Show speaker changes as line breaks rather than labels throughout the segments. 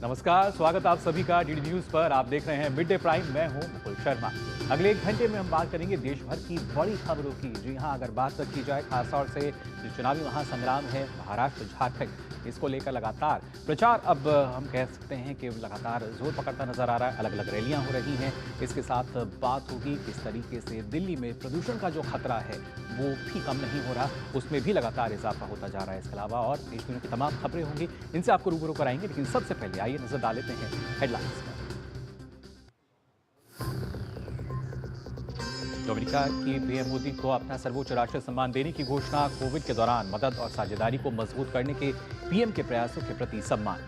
नमस्कार, स्वागत आप सभी का डीडी न्यूज पर। आप देख रहे हैं मिड डे प्राइम। मैं हूं मुकुल शर्मा। अगले 1 घंटे में हम बात करेंगे देश भर की बड़ी खबरों की। जी हां, अगर बात की जाए खासतौर से जो चुनावी महासंग्राम है महाराष्ट्र झारखंड, इसको लेकर लगातार प्रचार अब हम कह सकते हैं कि लगातार जोर पकड़ता नजर आ रहा है। अलग अलग रैलियां हो रही हैं। इसके साथ बात होगी किस तरीके से दिल्ली में प्रदूषण का जो खतरा है वो भी कम नहीं हो रहा, उसमें भी लगातार इजाफा होता जा रहा है। इसके अलावा और देश दुनिया की तमाम खबरें होंगी, इनसे आपको रूबरू कराएंगे। लेकिन सबसे पहले आइए नजर डाल लेते हैं हेडलाइंस पर। डोमिनिका की पीएम मोदी को अपना सर्वोच्च राष्ट्रीय सम्मान देने की घोषणा। कोविड के दौरान मदद और साझेदारी को मजबूत करने के पीएम के प्रयासों के प्रति सम्मान।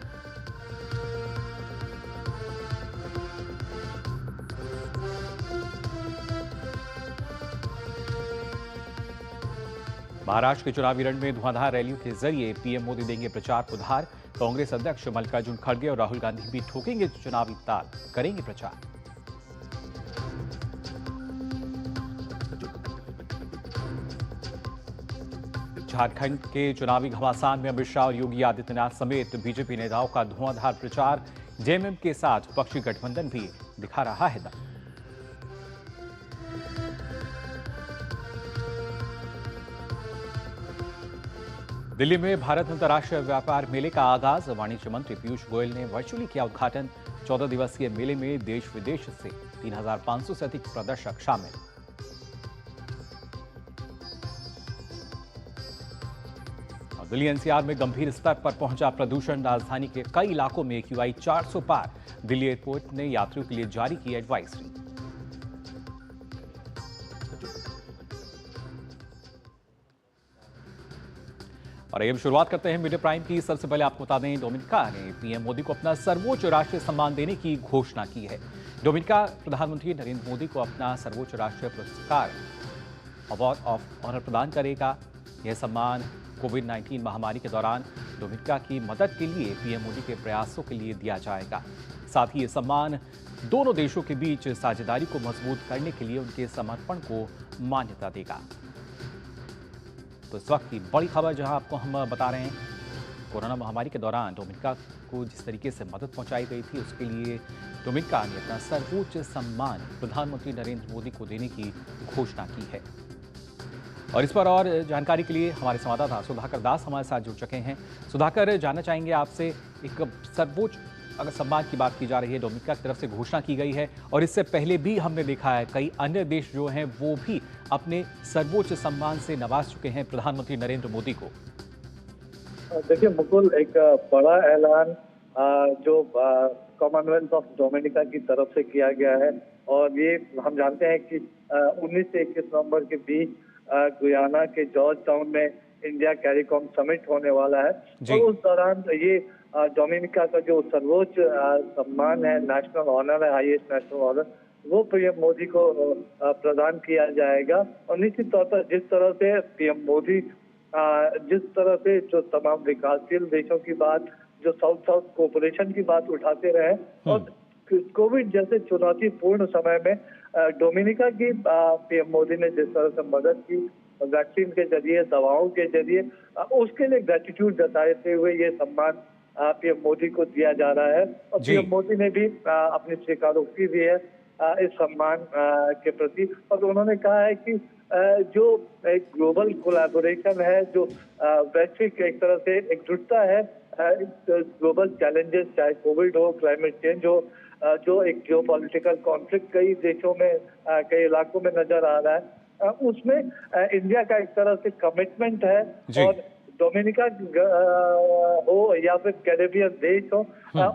महाराष्ट्र के चुनावी रण में धुआंधार रैलियों के जरिए पीएम मोदी देंगे प्रचार को धार। कांग्रेस अध्यक्ष मल्लिकार्जुन खड़गे और राहुल गांधी भी ठोकेंगे चुनावी ताल, करेंगे प्रचार। झारखंड के चुनावी घमासान में अमित शाह और योगी आदित्यनाथ समेत बीजेपी नेताओं का धुआंधार प्रचार। जेएमएम के साथ विपक्षी गठबंधन भी दिखा रहा है दम। दिल्ली में भारत अंतर्राष्ट्रीय व्यापार मेले का आगाज। वाणिज्य मंत्री पीयूष गोयल ने वर्चुअली किया उद्घाटन। 14 दिवसीय मेले में देश विदेश से 3,500 से अधिक प्रदर्शक शामिल। दिल्ली एनसीआर में गंभीर स्तर पर पहुंचा प्रदूषण। राजधानी के कई इलाकों में AQI 400 पार। दिल्ली एयरपोर्ट ने यात्रियों के लिए जारी की एडवाइजरी। और अब शुरुआत करते हैं मिड डे प्राइम की। सबसे पहले आपको बता दें, डोमिनिका ने पीएम मोदी को अपना सर्वोच्च राष्ट्रीय सम्मान देने की घोषणा की है। डोमिनिका प्रधानमंत्री नरेंद्र मोदी को अपना सर्वोच्च राष्ट्रीय पुरस्कार अवार्ड ऑफ ऑनर प्रदान करेगा। यह सम्मान कोविड-19 महामारी के दौरान डोमिनिका की मदद के लिए पीएम मोदी के प्रयासों के लिए दिया जाएगा। साथ ही ये सम्मान दोनों देशों के बीच साझेदारी को मजबूत करने के लिए उनके समर्पण को मान्यता देगा। तो इस वक्त की बड़ी खबर जहां आपको हम बता रहे हैं, कोरोना महामारी के दौरान डोमिनिका को जिस तरीके से मदद पहुंचाई गई थी, उसके लिए डोमिनिका ने अपना सर्वोच्च सम्मान प्रधानमंत्री नरेंद्र मोदी को देने की घोषणा की है। और इस पर और जानकारी के लिए हमारे संवाददाता सुधाकर दास हमारे साथ जुड़ चुके हैं। सुधाकर, जानना चाहेंगे आपसे, एक सर्वोच्च अगर सम्मान की बात की जा रही है, डोमिनिका की तरफ से घोषणा की गई है और इससे पहले भी हमने देखा है कई अन्य देश जो हैं वो भी अपने सर्वोच्च सम्मान से नवाज चुके हैं प्रधानमंत्री नरेंद्र मोदी को।
देखिए मुकुल, एक बड़ा ऐलान जो कॉमनवेल्थ ऑफ डोमिनिका की तरफ से किया गया है और ये हम जानते हैं कि 19 से 21 नवंबर के बीच गुयाना के जॉर्ज टाउन में इंडिया कैरिकॉम समिट होने वाला है और उस दौरान ये डोमिनिका का जो सर्वोच्च सम्मान है, नेशनल ऑनर है, हाईएस्ट नेशनल ऑनर, वो पीएम मोदी को प्रदान किया जाएगा। और निश्चित तौर पर जिस तरह से पीएम मोदी जिस तरह से जो तमाम विकासशील देशों की बात, जो साउथ साउथ कोऑपरेशन की बात उठाते रहे और कोविड जैसे चुनौतीपूर्ण समय में डोमिनिका की पीएम मोदी ने जिस तरह से मदद की वैक्सीन के जरिए, दवाओं के जरिए, उसके लिए ग्रेटिट्यूड जताते हुए ये सम्मान पीएम मोदी को दिया जा रहा है। और पीएम मोदी ने भी अपनी स्वीकारोक्ति दी है इस सम्मान के प्रति और उन्होंने कहा है कि जो एक ग्लोबल कोलैबोरेशन है, जो वैश्विक एक तरह से एकजुटता है, ग्लोबल चैलेंजेस चाहे कोविड हो, क्लाइमेट चेंज हो, जो एक जियोपॉलिटिकल कॉन्फ्लिक्ट कई देशों में, कई इलाकों में नजर आ रहा है, उसमें इंडिया का एक तरह से कमिटमेंट है। और डोमिनिका हो या फिर कैरेबियन देश हो,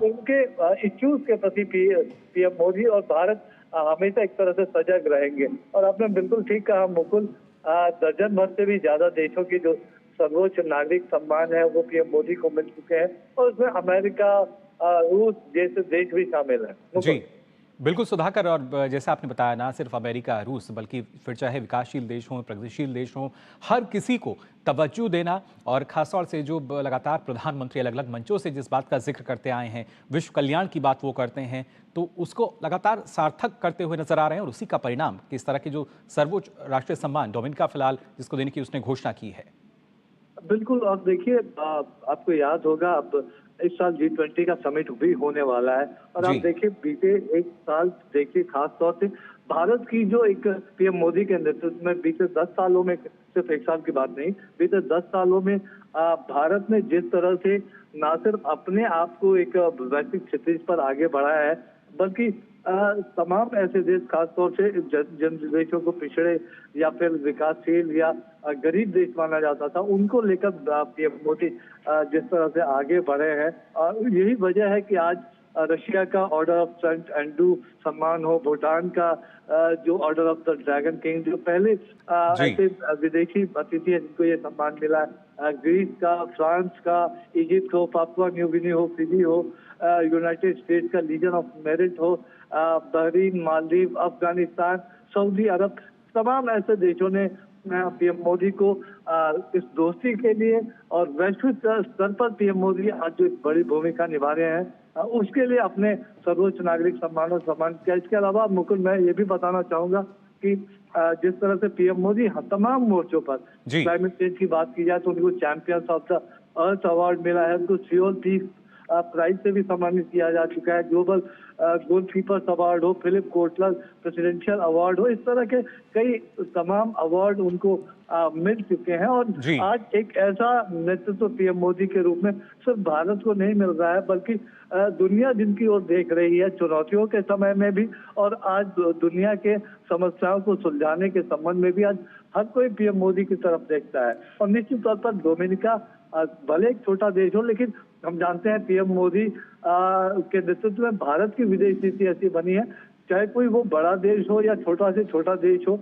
उनके इश्यूज के प्रति पीएम मोदी और भारत हमेशा एक तरह से सजग रहेंगे। और आपने बिल्कुल ठीक कहा मुकुल, दर्जन भर से भी ज्यादा देशों की जो सर्वोच्च नागरिक सम्मान है वो पीएम मोदी को मिल चुके हैं और उसमें अमेरिका, रूस जैसे देश भी शामिल हैं।
जी बिल्कुल सुधाकर, और जैसे आपने बताया, ना सिर्फ अमेरिका, रूस, बल्कि फिर चाहे विकासशील देश हों, प्रगतिशील देश हों, हर किसी को तवज्जो देना और खासतौर से जो लगातार प्रधानमंत्री अलग अलग मंचों से जिस बात का जिक्र करते आए हैं, विश्व कल्याण की बात वो करते हैं, तो उसको लगातार सार्थक करते हुए नजर आ रहे हैं। और उसी का परिणाम किस तरह के जो सर्वोच्च राष्ट्रीय सम्मान डोमिनिका फिलहाल जिसको देने की उसने घोषणा की है।
बिल्कुल, और देखिए आपको याद होगा, अब इस साल G20 का समिट भी होने वाला है। और आप
जी।
देखिए बीते एक साल देखिए खास तौर से भारत की जो एक पीएम मोदी के नेतृत्व में बीते 10 सालों में, सिर्फ एक साल की बात नहीं, बीते 10 सालों में भारत ने जिस तरह से ना सिर्फ अपने आप को एक वैश्विक क्षितिज पर आगे बढ़ाया है, बल्कि तमाम ऐसे देश, खासतौर से जिन देशों को पिछड़े या फिर विकासशील या गरीब देश माना जाता था, उनको लेकर पीएम मोदी जिस तरह से आगे बढ़े हैं, यही वजह है कि आज रशिया का ऑर्डर ऑफ सेंट एंड्रू सम्मान हो, भूटान का जो order of the dragon king, जो पहले ऐसे विदेशी अतिथि है जिनको ये सम्मान मिला है, ग्रीस का, फ्रांस का, इजिप्ट हो, पापुआ न्यू गिनी हो, फिजी हो, यूनाइटेड स्टेट्स का लीजन ऑफ मेरिट हो, बहरीन, मालदीव, अफगानिस्तान, सऊदी अरब, तमाम ऐसे देशों ने पीएम मोदी को इस दोस्ती के लिए और वैश्विक स्तर पर पीएम मोदी आज जो एक बड़ी भूमिका निभा रहे हैं, उसके लिए अपने सर्वोच्च नागरिक सम्मान किया। इसके अलावा मुकुल, मैं ये भी बताना चाहूंगा कि जिस तरह से पीएम मोदी तमाम मोर्चों पर, क्लाइमेट चेंज की बात की जाए तो उनको champions of the earth award मिला है, उनको सियोल पीस प्राइज से भी सम्मानित किया जा चुका है, ग्लोबल गोलकीपर्स अवार्ड हो, फिलिप कोटलर प्रेसिडेंशियल अवार्ड हो, इस तरह के कई तमाम अवार्ड उनको मिल चुके हैं। और आज एक ऐसा नेतृत्व पीएम मोदी के रूप में सिर्फ भारत को नहीं मिल रहा है, बल्कि दुनिया जिनकी ओर देख रही है चुनौतियों के समय में भी, और आज दुनिया के समस्याओं को सुलझाने के संबंध में भी आज हर कोई पीएम मोदी की तरफ देखता है। और निश्चित तौर पर डोमिनिका भले एक छोटा देश हो, लेकिन हम जानते हैं पीएम मोदी के नेतृत्व में भारत की विदेश नीति ऐसी बनी है, चाहे कोई वो बड़ा देश हो या छोटा से छोटा देश हो,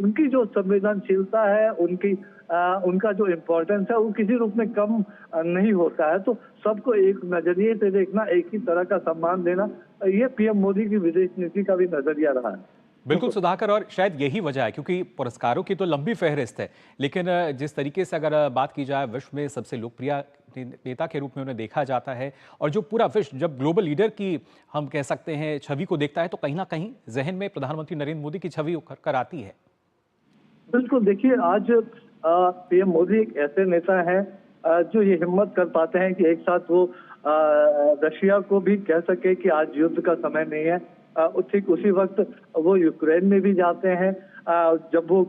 उनकी जो संवेदनशीलता है, उनका जो इम्पोर्टेंस है, वो किसी रूप में कम नहीं होता है। तो सबको एक नजरिए से देखना, एक ही तरह का सम्मान देना, ये पीएम मोदी की विदेश नीति का भी नजरिया रहा है।
बिल्कुल सुधाकर, और शायद यही वजह है, क्योंकि पुरस्कारों की तो लंबी फहरिस्त है, लेकिन जिस तरीके से अगर बात की जाए विश्व में सबसे लोकप्रिय नेता के रूप में उन्हें देखा जाता है, और जो पूरा विश्व जब ग्लोबल लीडर की हम कह सकते हैं छवि को देखता है, तो कहीं ना कहीं जहन में प्रधानमंत्री नरेंद्र मोदी की छवि उभर कर आती है।
बिल्कुल, देखिए आज पीएम मोदी एक ऐसे नेता हैं जो ये हिम्मत कर पाते हैं कि एक साथ वो रशिया को भी कह सके कि आज युद्ध का समय नहीं है, ठीक उसी वक्त वो यूक्रेन में भी जाते हैं, जब वो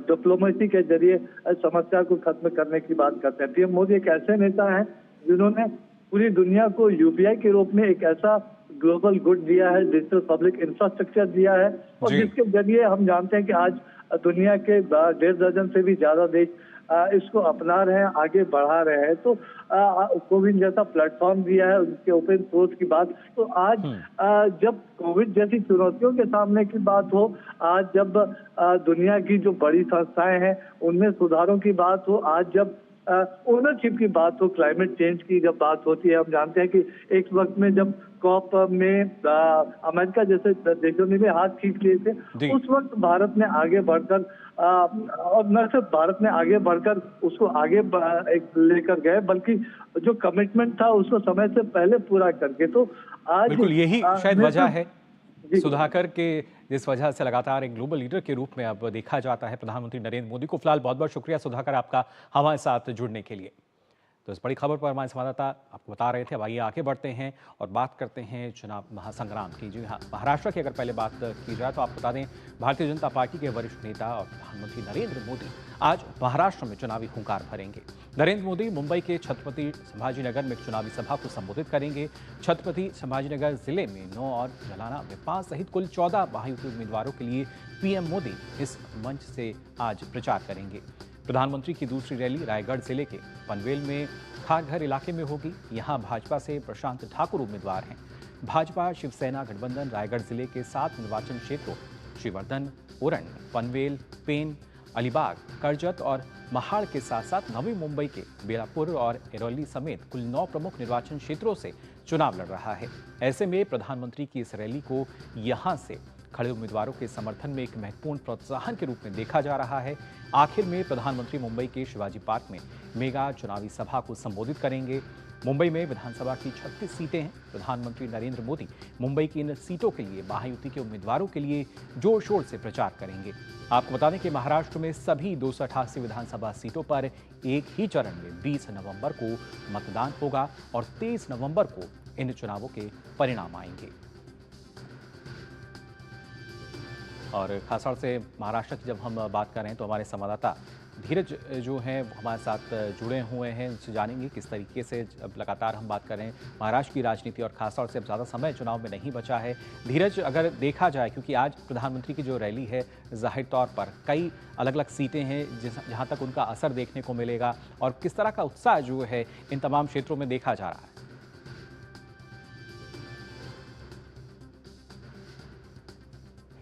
डिप्लोमेसी के जरिए समस्या को खत्म करने की बात करते हैं। पीएम मोदी एक ऐसे नेता हैं जिन्होंने पूरी दुनिया को यूपीआई के रूप में एक ऐसा ग्लोबल गुड दिया है, डिजिटल पब्लिक इंफ्रास्ट्रक्चर दिया है, और जिसके जरिए हम जानते हैं कि आज दुनिया के 1.5 दर्जन से भी ज्यादा देश इसको अपना रहे हैं, आगे बढ़ा रहे हैं। तो कोविन जैसा प्लेटफॉर्म दिया है, उसके ओपन सोर्स की बात। तो आज जब कोविड जैसी चुनौतियों के सामने की बात हो, आज जब दुनिया की जो बड़ी संस्थाएं हैं उनमें सुधारों की बात हो, आज जब ओनरशिप की बात हो, क्लाइमेट चेंज की जब बात होती है, हम जानते हैं कि एक वक्त में जब कॉप में अमेरिका जैसे देशों ने भी हाथ खींच लिए थे, उस वक्त भारत ने आगे बढ़कर और न सिर्फ भारत ने आगे बढ़कर उसको आगे लेकर गए, बल्कि जो कमिटमेंट था उसको समय से पहले पूरा करके। तो आज
बिल्कुल यही शायद वजह है सुधाकर के, जिस वजह से लगातार एक ग्लोबल लीडर के रूप में अब देखा जाता है प्रधानमंत्री नरेंद्र मोदी को। फिलहाल बहुत बहुत शुक्रिया सुधाकर आपका हमारे साथ जुड़ने के लिए। तो इस बड़ी खबर पर हमारे संवाददाता आपको बता रहे थे। अब आइए आगे बढ़ते हैं और बात करते हैं चुनाव महासंग्राम की। जी हाँ, महाराष्ट्र की अगर पहले बात की जाए तो आपको बता दें भारतीय जनता पार्टी के वरिष्ठ नेता और प्रधानमंत्री नरेंद्र मोदी आज महाराष्ट्र में चुनावी हुंकार भरेंगे। नरेंद्र मोदी मुंबई के छत्रपति संभाजीनगर में एक चुनावी सभा को संबोधित करेंगे। छत्रपति संभाजीनगर जिले में 9 और जालना में 5 सहित कुल 14 महायुति उम्मीदवारों के लिए पीएम मोदी इस मंच से आज प्रचार करेंगे। प्रधानमंत्री की दूसरी रैली रायगढ़ जिले के पनवेल में खारघर इलाके में होगी। यहां भाजपा से प्रशांत ठाकुर उम्मीदवार हैं। भाजपा शिवसेना गठबंधन रायगढ़ जिले के 7 निर्वाचन क्षेत्रों श्रीवर्धन, उरण, पनवेल, पेन, अलीबाग, करजत और महाड़ के साथ साथ नवी मुंबई के बेलापुर और एरोली समेत कुल 9 प्रमुख निर्वाचन क्षेत्रों से चुनाव लड़ रहा है। ऐसे में प्रधानमंत्री की इस रैली को यहां से खड़े उम्मीदवारों के समर्थन में एक महत्वपूर्ण प्रोत्साहन के रूप में देखा जा रहा है। आखिर में प्रधानमंत्री मुंबई के शिवाजी पार्क में मेगा चुनावी सभा को संबोधित करेंगे। मुंबई में विधानसभा की 36 सीटें हैं। प्रधानमंत्री नरेंद्र मोदी मुंबई की इन सीटों के लिए महायुति के उम्मीदवारों के लिए जोर शोर से प्रचार करेंगे। आपको बता दें कि महाराष्ट्र में सभी 288 विधानसभा सीटों पर एक ही चरण में 20 नवंबर को मतदान होगा और 23 नवंबर को इन चुनावों के परिणाम आएंगे। और खासतौर से महाराष्ट्र की जब हम बात कर रहे हैं तो हमारे संवाददाता धीरज जो हैं हमारे साथ जुड़े हुए हैं, उनसे जानेंगे किस तरीके से अब लगातार हम बात कर रहे हैं महाराष्ट्र की राजनीति और खासतौर से अब ज़्यादा समय चुनाव में नहीं बचा है। धीरज, अगर देखा जाए क्योंकि आज प्रधानमंत्री की जो रैली है जाहिर तौर पर कई अलग अलग सीटें हैं जहाँ तक उनका असर देखने को मिलेगा और किस तरह का उत्साह जो है इन तमाम क्षेत्रों में देखा जा रहा है।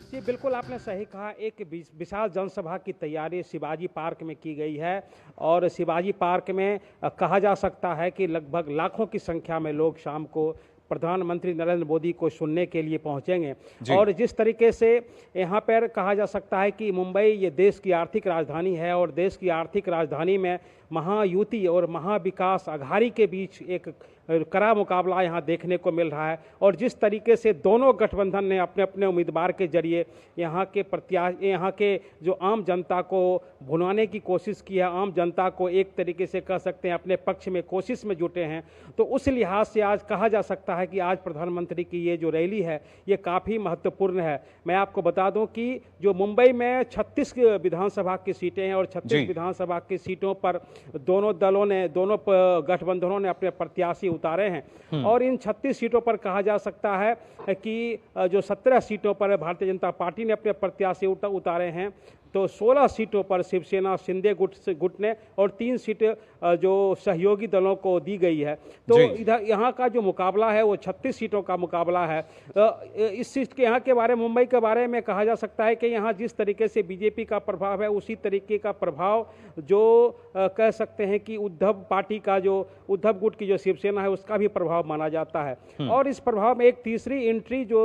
जी बिल्कुल, आपने सही कहा। एक विशाल जनसभा की तैयारी शिवाजी पार्क में की गई है और शिवाजी पार्क में कहा जा सकता है कि लगभग लाखों की संख्या में लोग शाम को प्रधानमंत्री नरेंद्र मोदी को सुनने के लिए पहुंचेंगे। और जिस तरीके से यहाँ पर कहा जा सकता है कि मुंबई ये देश की आर्थिक राजधानी है और देश की आर्थिक राजधानी में महायुति और महाविकास अघाड़ी के बीच एक कड़ा मुकाबला यहाँ देखने को मिल रहा है। और जिस तरीके से दोनों गठबंधन ने अपने अपने उम्मीदवार के जरिए यहाँ के जो आम जनता को भुनाने की कोशिश की है, आम जनता को एक तरीके से कह सकते हैं अपने पक्ष में कोशिश में जुटे हैं, तो उस लिहाज से आज कहा जा सकता है कि आज प्रधानमंत्री की ये जो रैली है ये काफ़ी महत्वपूर्ण है। मैं आपको बता दूं कि जो मुंबई में 36 विधानसभा की सीटें हैं और 36 विधानसभा की सीटों पर दोनों गठबंधनों ने अपने प्रत्याशी उतारे हैं और इन 36 सीटों पर कहा जा सकता है कि जो 17 सीटों पर भारतीय जनता पार्टी ने अपने प्रत्याशी उतारे हैं, तो 16 सीटों पर शिवसेना शिंदे गुट ने और 3 सीट जो सहयोगी दलों को दी गई है। तो इधर यहाँ का जो मुकाबला है वो 36 सीटों का मुकाबला है। इस सीट के यहाँ के बारे मुंबई के बारे में कहा जा सकता है कि यहाँ जिस तरीके से बीजेपी का प्रभाव है उसी तरीके का प्रभाव जो कह सकते हैं कि उद्धव पार्टी का जो उद्धव गुट की जो शिवसेना है उसका भी प्रभाव माना जाता है। और इस प्रभाव में एक तीसरी एंट्री जो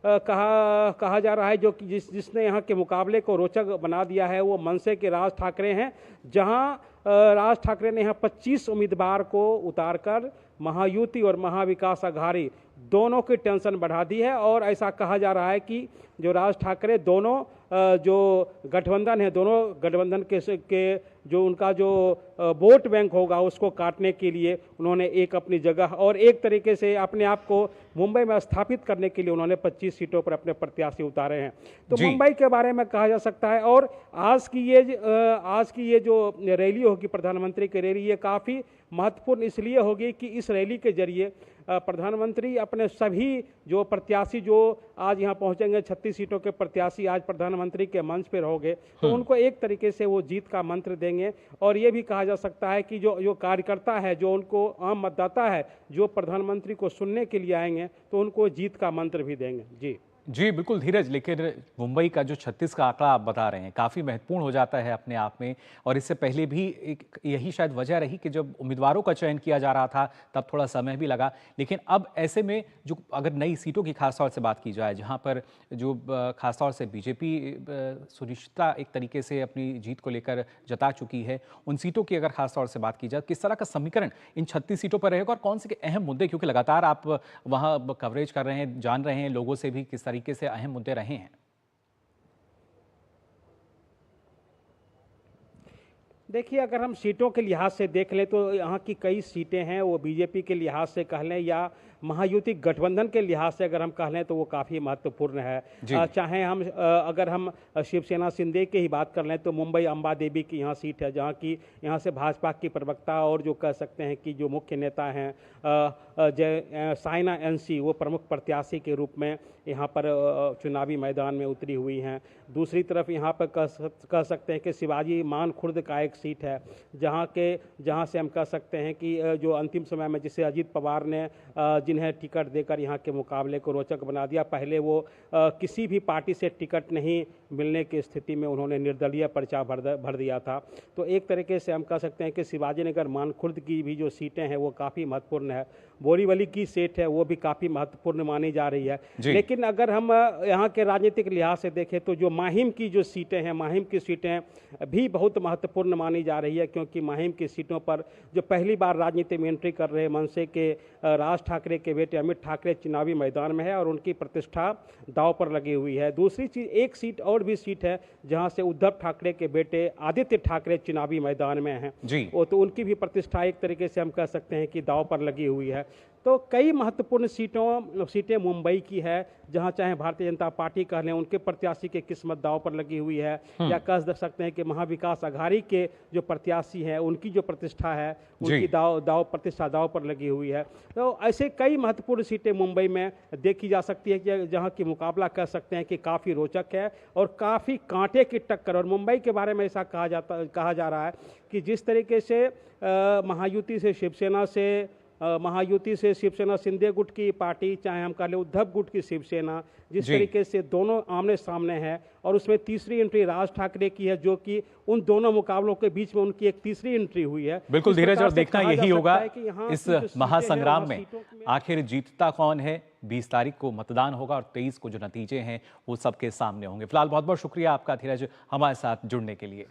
कहा जा रहा है जो कि जिसने यहाँ के मुकाबले को रोचक बना दिया है वो मनसे के राज ठाकरे हैं, जहाँ राज ठाकरे ने यहाँ 25 उम्मीदवार को उतारकर महायुति और महाविकास अघाड़ी दोनों की टेंशन बढ़ा दी है। और ऐसा कहा जा रहा है कि जो राज ठाकरे दोनों जो गठबंधन है, दोनों गठबंधन के जो उनका जो वोट बैंक होगा उसको काटने के लिए उन्होंने एक अपनी जगह और एक तरीके से अपने आप को मुंबई में स्थापित करने के लिए उन्होंने 25 सीटों पर अपने प्रत्याशी उतारे हैं। तो मुंबई के बारे में कहा जा सकता है। और आज की ये जो रैली होगी प्रधानमंत्री की रैली, ये काफ़ी महत्वपूर्ण इसलिए होगी कि इस रैली के जरिए प्रधानमंत्री अपने सभी जो प्रत्याशी जो आज यहाँ पहुँचेंगे 36 सीटों के प्रत्याशी आज प्रधानमंत्री के मंच पर होंगे, तो उनको एक तरीके से वो जीत का मंत्र देंगे। और ये भी कहा जा सकता है कि जो कार्यकर्ता है, जो उनको आम मतदाता है, जो प्रधानमंत्री को सुनने के लिए आएंगे, तो उनको जीत का मंत्र भी देंगे।
जी बिल्कुल धीरज, लेकिन मुंबई का जो 36 का आंकड़ा आप बता रहे हैं काफ़ी महत्वपूर्ण हो जाता है अपने आप में। और इससे पहले भी यही शायद वजह रही कि जब उम्मीदवारों का चयन किया जा रहा था तब थोड़ा समय भी लगा। लेकिन अब ऐसे में जो अगर नई सीटों की खासतौर से बात की जाए, जहां पर जो खासतौर से बीजेपी सुनिश्चितता एक तरीके से अपनी जीत को लेकर जता चुकी है, उन सीटों की अगर खासतौर से बात की जाए, किस तरह का समीकरण इन 36 सीटों पर रहेगा और कौन से अहम मुद्दे, क्योंकि लगातार आप वहाँ कवरेज कर रहे हैं, जान रहे हैं लोगों से भी किस तरीके से अहम मुद्दे रहे हैं?
देखिए, अगर हम सीटों के लिहाज से देख लें तो यहाँ की कई सीटें हैं वो बीजेपी के लिहाज से कह लें या महायुति गठबंधन के लिहाज से अगर हम कह लें तो वो काफ़ी महत्वपूर्ण है। चाहे हम अगर हम शिवसेना शिंदे की ही बात कर लें तो मुंबई अंबा देवी की यहाँ सीट है, जहाँ की यहाँ से भाजपा की प्रवक्ता और जो कह सकते हैं कि जो मुख्य नेता हैं साइना एनसी, वो प्रमुख प्रत्याशी के रूप में यहाँ पर चुनावी मैदान में उतरी हुई हैं। दूसरी तरफ यहाँ पर कह सकते हैं कि शिवाजी मान खुर्द का एक सीट है, जहाँ से हम कह सकते हैं कि जो अंतिम समय में जिसे अजीत पवार ने जिन्हें टिकट देकर यहाँ के मुकाबले को रोचक बना दिया। पहले वो किसी भी पार्टी से टिकट नहीं मिलने की स्थिति में उन्होंने निर्दलीय पर्चा भर दिया था। तो एक तरीके से हम कह सकते हैं कि शिवाजीनगर मानखुर्द की भी जो सीटें हैं वो काफ़ी महत्वपूर्ण है। बोरीवली की सीट है वो भी काफ़ी महत्वपूर्ण मानी जा रही है। लेकिन अगर हम यहाँ के राजनीतिक लिहाज से देखें तो जो माहिम की जो सीटें हैं, माहिम की सीटें भी बहुत महत्वपूर्ण मानी जा रही है, क्योंकि माहिम की सीटों पर जो पहली बार राजनीति में एंट्री कर रहे मनसे के राज ठाकरे के बेटे अमित ठाकरे चुनावी मैदान में है और उनकी प्रतिष्ठा दांव पर लगी हुई है। दूसरी चीज, एक सीट और भी सीट है जहां से उद्धव ठाकरे के बेटे आदित्य ठाकरे चुनावी मैदान में हैं जी। तो उनकी भी प्रतिष्ठा एक तरीके से हम कह सकते हैं कि दांव पर लगी हुई है। तो कई महत्वपूर्ण सीटें मुंबई की है जहां चाहे भारतीय जनता पार्टी कह लें, उनके प्रत्याशी की किस्मत दांव पर लगी हुई है, या कह सकते हैं कि महाविकास आघाड़ी के जो प्रत्याशी हैं उनकी जो प्रतिष्ठा है उनकी प्रतिष्ठा दांव पर लगी हुई है। तो ऐसे कई महत्वपूर्ण सीटें मुंबई में देखी जा सकती है कि जहां की मुकाबला कह सकते हैं कि काफ़ी रोचक है और काफ़ी कांटे की टक्कर। और मुंबई के बारे में ऐसा कहा जा रहा है कि जिस तरीके से महायुति से शिवसेना शिंदे गुट की पार्टी, चाहे हम कह लें उद्धव गुट की शिवसेना, जिस तरीके से दोनों आमने सामने हैं, और उसमें तीसरी एंट्री राज ठाकरे की है, जो कि उन दोनों मुकाबलों के बीच में उनकी एक तीसरी एंट्री हुई है।
बिल्कुल धीरज, और देखना यही होगा इस महासंग्राम में आखिर जीतता कौन है। 20 तारीख को मतदान होगा और 23 को जो नतीजे हैं वो सबके सामने होंगे। फिलहाल बहुत बहुत शुक्रिया आपका धीरज हमारे साथ जुड़ने के लिए।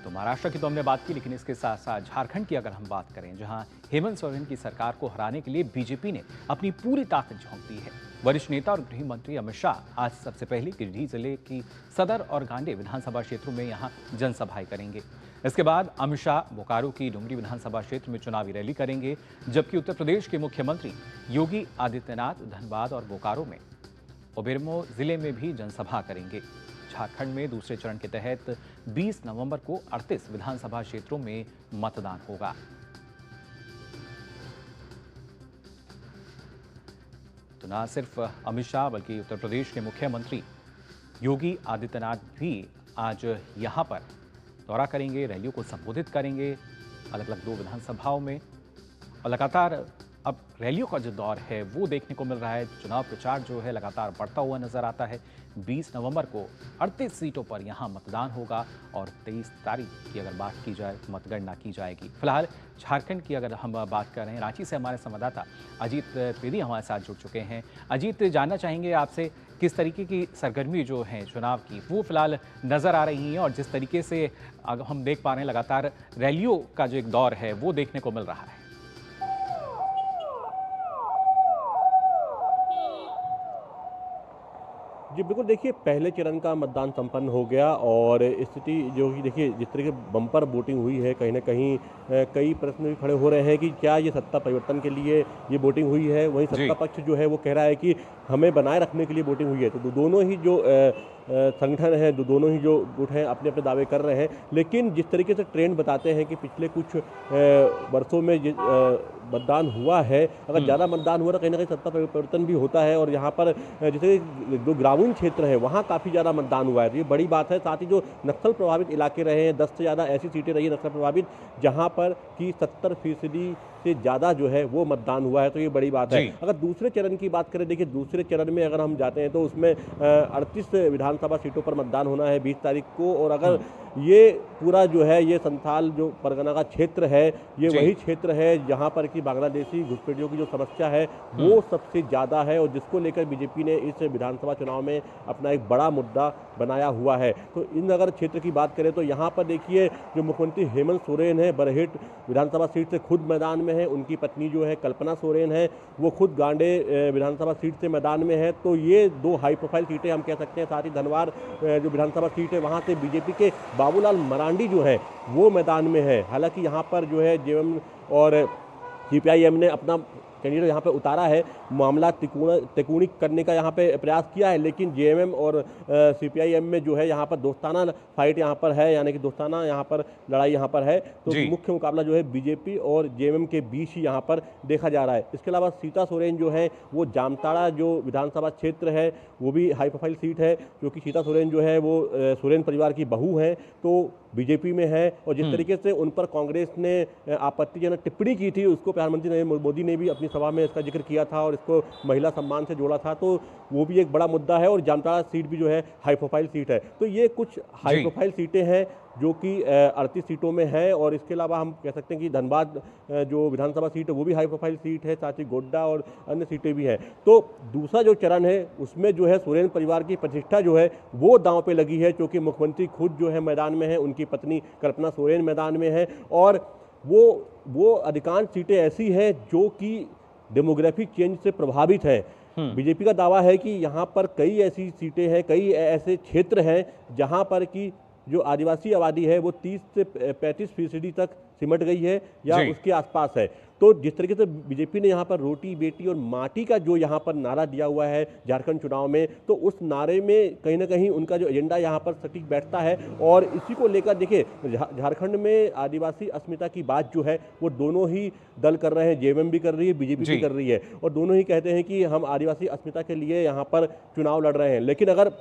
तो महाराष्ट्र की तो हमने बात की, लेकिन इसके साथ साथ झारखंड की अगर हम बात करें, जहां हेमंत सोरेन की सरकार को हराने के लिए बीजेपी ने अपनी पूरी ताकत झोंक दी है। वरिष्ठ नेता और गृह मंत्री अमित शाह आज सबसे पहले गिरिडीह जिले की सदर और गांडे विधानसभा क्षेत्रों में यहां जनसभाएं करेंगे। इसके बाद अमित शाह बोकारो की डुमरी विधानसभा क्षेत्र में चुनावी रैली करेंगे, जबकि उत्तर प्रदेश के मुख्यमंत्री योगी आदित्यनाथ धनबाद और बोकारो में ओबेरमो जिले में भी जनसभा करेंगे। झारखंड में दूसरे चरण के तहत 20 नवंबर को 38 विधानसभा क्षेत्रों में मतदान होगा। तो न सिर्फ अमित शाह बल्कि उत्तर प्रदेश के मुख्यमंत्री योगी आदित्यनाथ भी आज यहां पर दौरा करेंगे, रैलियों को संबोधित करेंगे अलग अलग 2 विधानसभाओं में। और लगातार अब रैलियों का जो दौर है वो देखने को मिल रहा है। चुनाव प्रचार जो है लगातार बढ़ता हुआ नजर आता है। 20 नवंबर को 38 सीटों पर यहां मतदान होगा और 23 तारीख की अगर बात की जाए मतगणना की जाएगी। फिलहाल झारखंड की अगर हम बात कर रहे हैं, रांची से हमारे संवाददाता अजीत त्रिवेदी हमारे साथ जुड़ चुके हैं। अजीत, जानना चाहेंगे आपसे किस तरीके की सरगर्मी जो है चुनाव की वो फिलहाल नजर आ रही है, और जिस तरीके से हम देख पा रहे हैं लगातार रैलियों का जो एक दौर है वो देखने को मिल रहा है।
जी बिल्कुल, देखिए पहले चरण का मतदान संपन्न हो गया और स्थिति जो कि देखिए जिस तरीके बम्पर वोटिंग हुई है, कहीं ना कहीं कई प्रश्न भी खड़े हो रहे हैं कि क्या ये सत्ता परिवर्तन के लिए ये वोटिंग हुई है। वहीं सत्ता पक्ष जो है वो कह रहा है कि हमें बनाए रखने के लिए वोटिंग हुई है। तो दोनों ही जो संगठन है, दोनों ही जो गुट हैं अपने अपने दावे कर रहे हैं। लेकिन जिस तरीके से ट्रेंड बताते हैं कि पिछले कुछ वर्षों में मतदान हुआ है, अगर ज़्यादा मतदान हुआ तो कहीं ना कहीं सत्ता परिवर्तन भी होता है। और यहाँ पर जैसे जो ग्रामीण क्षेत्र है वहाँ काफ़ी ज़्यादा मतदान हुआ है, तो ये बड़ी बात है। साथ ही जो नक्सल प्रभावित इलाके रहे हैं, 10 से ज़्यादा ऐसी सीटें रही है नक्सल प्रभावित जहाँ पर कि 70% से ज़्यादा जो है वो मतदान हुआ है, तो ये बड़ी बात है। अगर दूसरे चरण की बात करें, देखिए दूसरे चरण में अगर हम जाते हैं तो उसमें 38 विधानसभा सीटों पर मतदान होना है 20 तारीख को। और अगर ये पूरा जो है ये संथाल जो परगना का क्षेत्र है, ये वही क्षेत्र है जहाँ पर कि बांग्लादेशी घुसपैठियों की जो समस्या है वो सबसे ज़्यादा है, और जिसको लेकर बीजेपी ने इस विधानसभा चुनाव में अपना एक बड़ा मुद्दा बनाया हुआ है। तो इन अगर क्षेत्र की बात करें तो यहाँ पर देखिए जो मुख्यमंत्री हेमंत सोरेन है बरहेट विधानसभा सीट से खुद मैदान में है, उनकी पत्नी जो है कल्पना सोरेन है वो खुद गांडे विधानसभा सीट से मैदान में है। तो ये 2 हाई प्रोफाइल सीटें हम कह सकते हैं। साथ ही धनवार जो विधानसभा सीट है वहाँ से बीजेपी के बाबूलाल मरांडी जो है वो मैदान में है। हालांकि यहाँ पर जो है जेएमएम और सीपीआईएम ने अपना कैंडिडेट यहाँ पे उतारा है, मामला तिकोनी करने का यहाँ पे प्रयास किया है, लेकिन जेएमएम और सीपीआईएम में जो है यहाँ पर दोस्ताना फाइट यहाँ पर है, यानी कि दोस्ताना यहाँ पर लड़ाई यहाँ पर है। तो मुख्य मुकाबला जो है बीजेपी और जेएमएम के बीच ही यहाँ पर देखा जा रहा है। इसके अलावा सीता सोरेन जो है वो जामताड़ा जो विधानसभा क्षेत्र है वो भी हाई प्रोफाइल सीट है, क्योंकि सीता सोरेन जो है वो सोरेन परिवार की बहू है, तो बीजेपी में है। और जिस तरीके से उन पर कांग्रेस ने आपत्तिजनक टिप्पणी की थी उसको प्रधानमंत्री नरेंद्र मोदी ने भी अपनी सभा में इसका जिक्र किया था और इसको महिला सम्मान से जोड़ा था, तो वो भी एक बड़ा मुद्दा है। और जामताड़ा सीट भी जो है हाई प्रोफाइल सीट है। तो ये कुछ हाई प्रोफाइल सीटें हैं जो कि 38 सीटों में है। और इसके अलावा हम कह सकते हैं कि धनबाद जो विधानसभा सीट है वो भी हाई प्रोफाइल सीट है, साथ ही गोड्डा और अन्य सीटें भी हैं। तो दूसरा जो चरण है उसमें जो है सोरेन परिवार की प्रतिष्ठा जो है वो दांव पे लगी है, क्योंकि मुख्यमंत्री खुद जो है मैदान में है, उनकी पत्नी कल्पना सोरेन मैदान में है। और वो अधिकांश सीटें ऐसी हैं जो कि डेमोग्राफिक चेंज से प्रभावित हैं। बीजेपी का दावा है कि यहाँ पर कई ऐसी सीटें हैं, कई ऐसे क्षेत्र हैं जहाँ पर कि जो आदिवासी आबादी है वो 30 से 35% तक सिमट गई है या उसके आसपास है। तो जिस तरीके से बीजेपी ने यहाँ पर रोटी बेटी और माटी का जो यहाँ पर नारा दिया हुआ है झारखंड चुनाव में, तो उस नारे में कहीं ना कहीं उनका जो एजेंडा यहाँ पर सटीक बैठता है। और इसी को लेकर देखिए झारखंड में आदिवासी अस्मिता की बात जो है वो दोनों ही दल कर रहे हैं, जेएमएम भी कर रही है, बीजेपी भी कर रही है, और दोनों ही कहते हैं कि हम आदिवासी अस्मिता के लिए यहाँ पर चुनाव लड़ रहे हैं। लेकिन अगर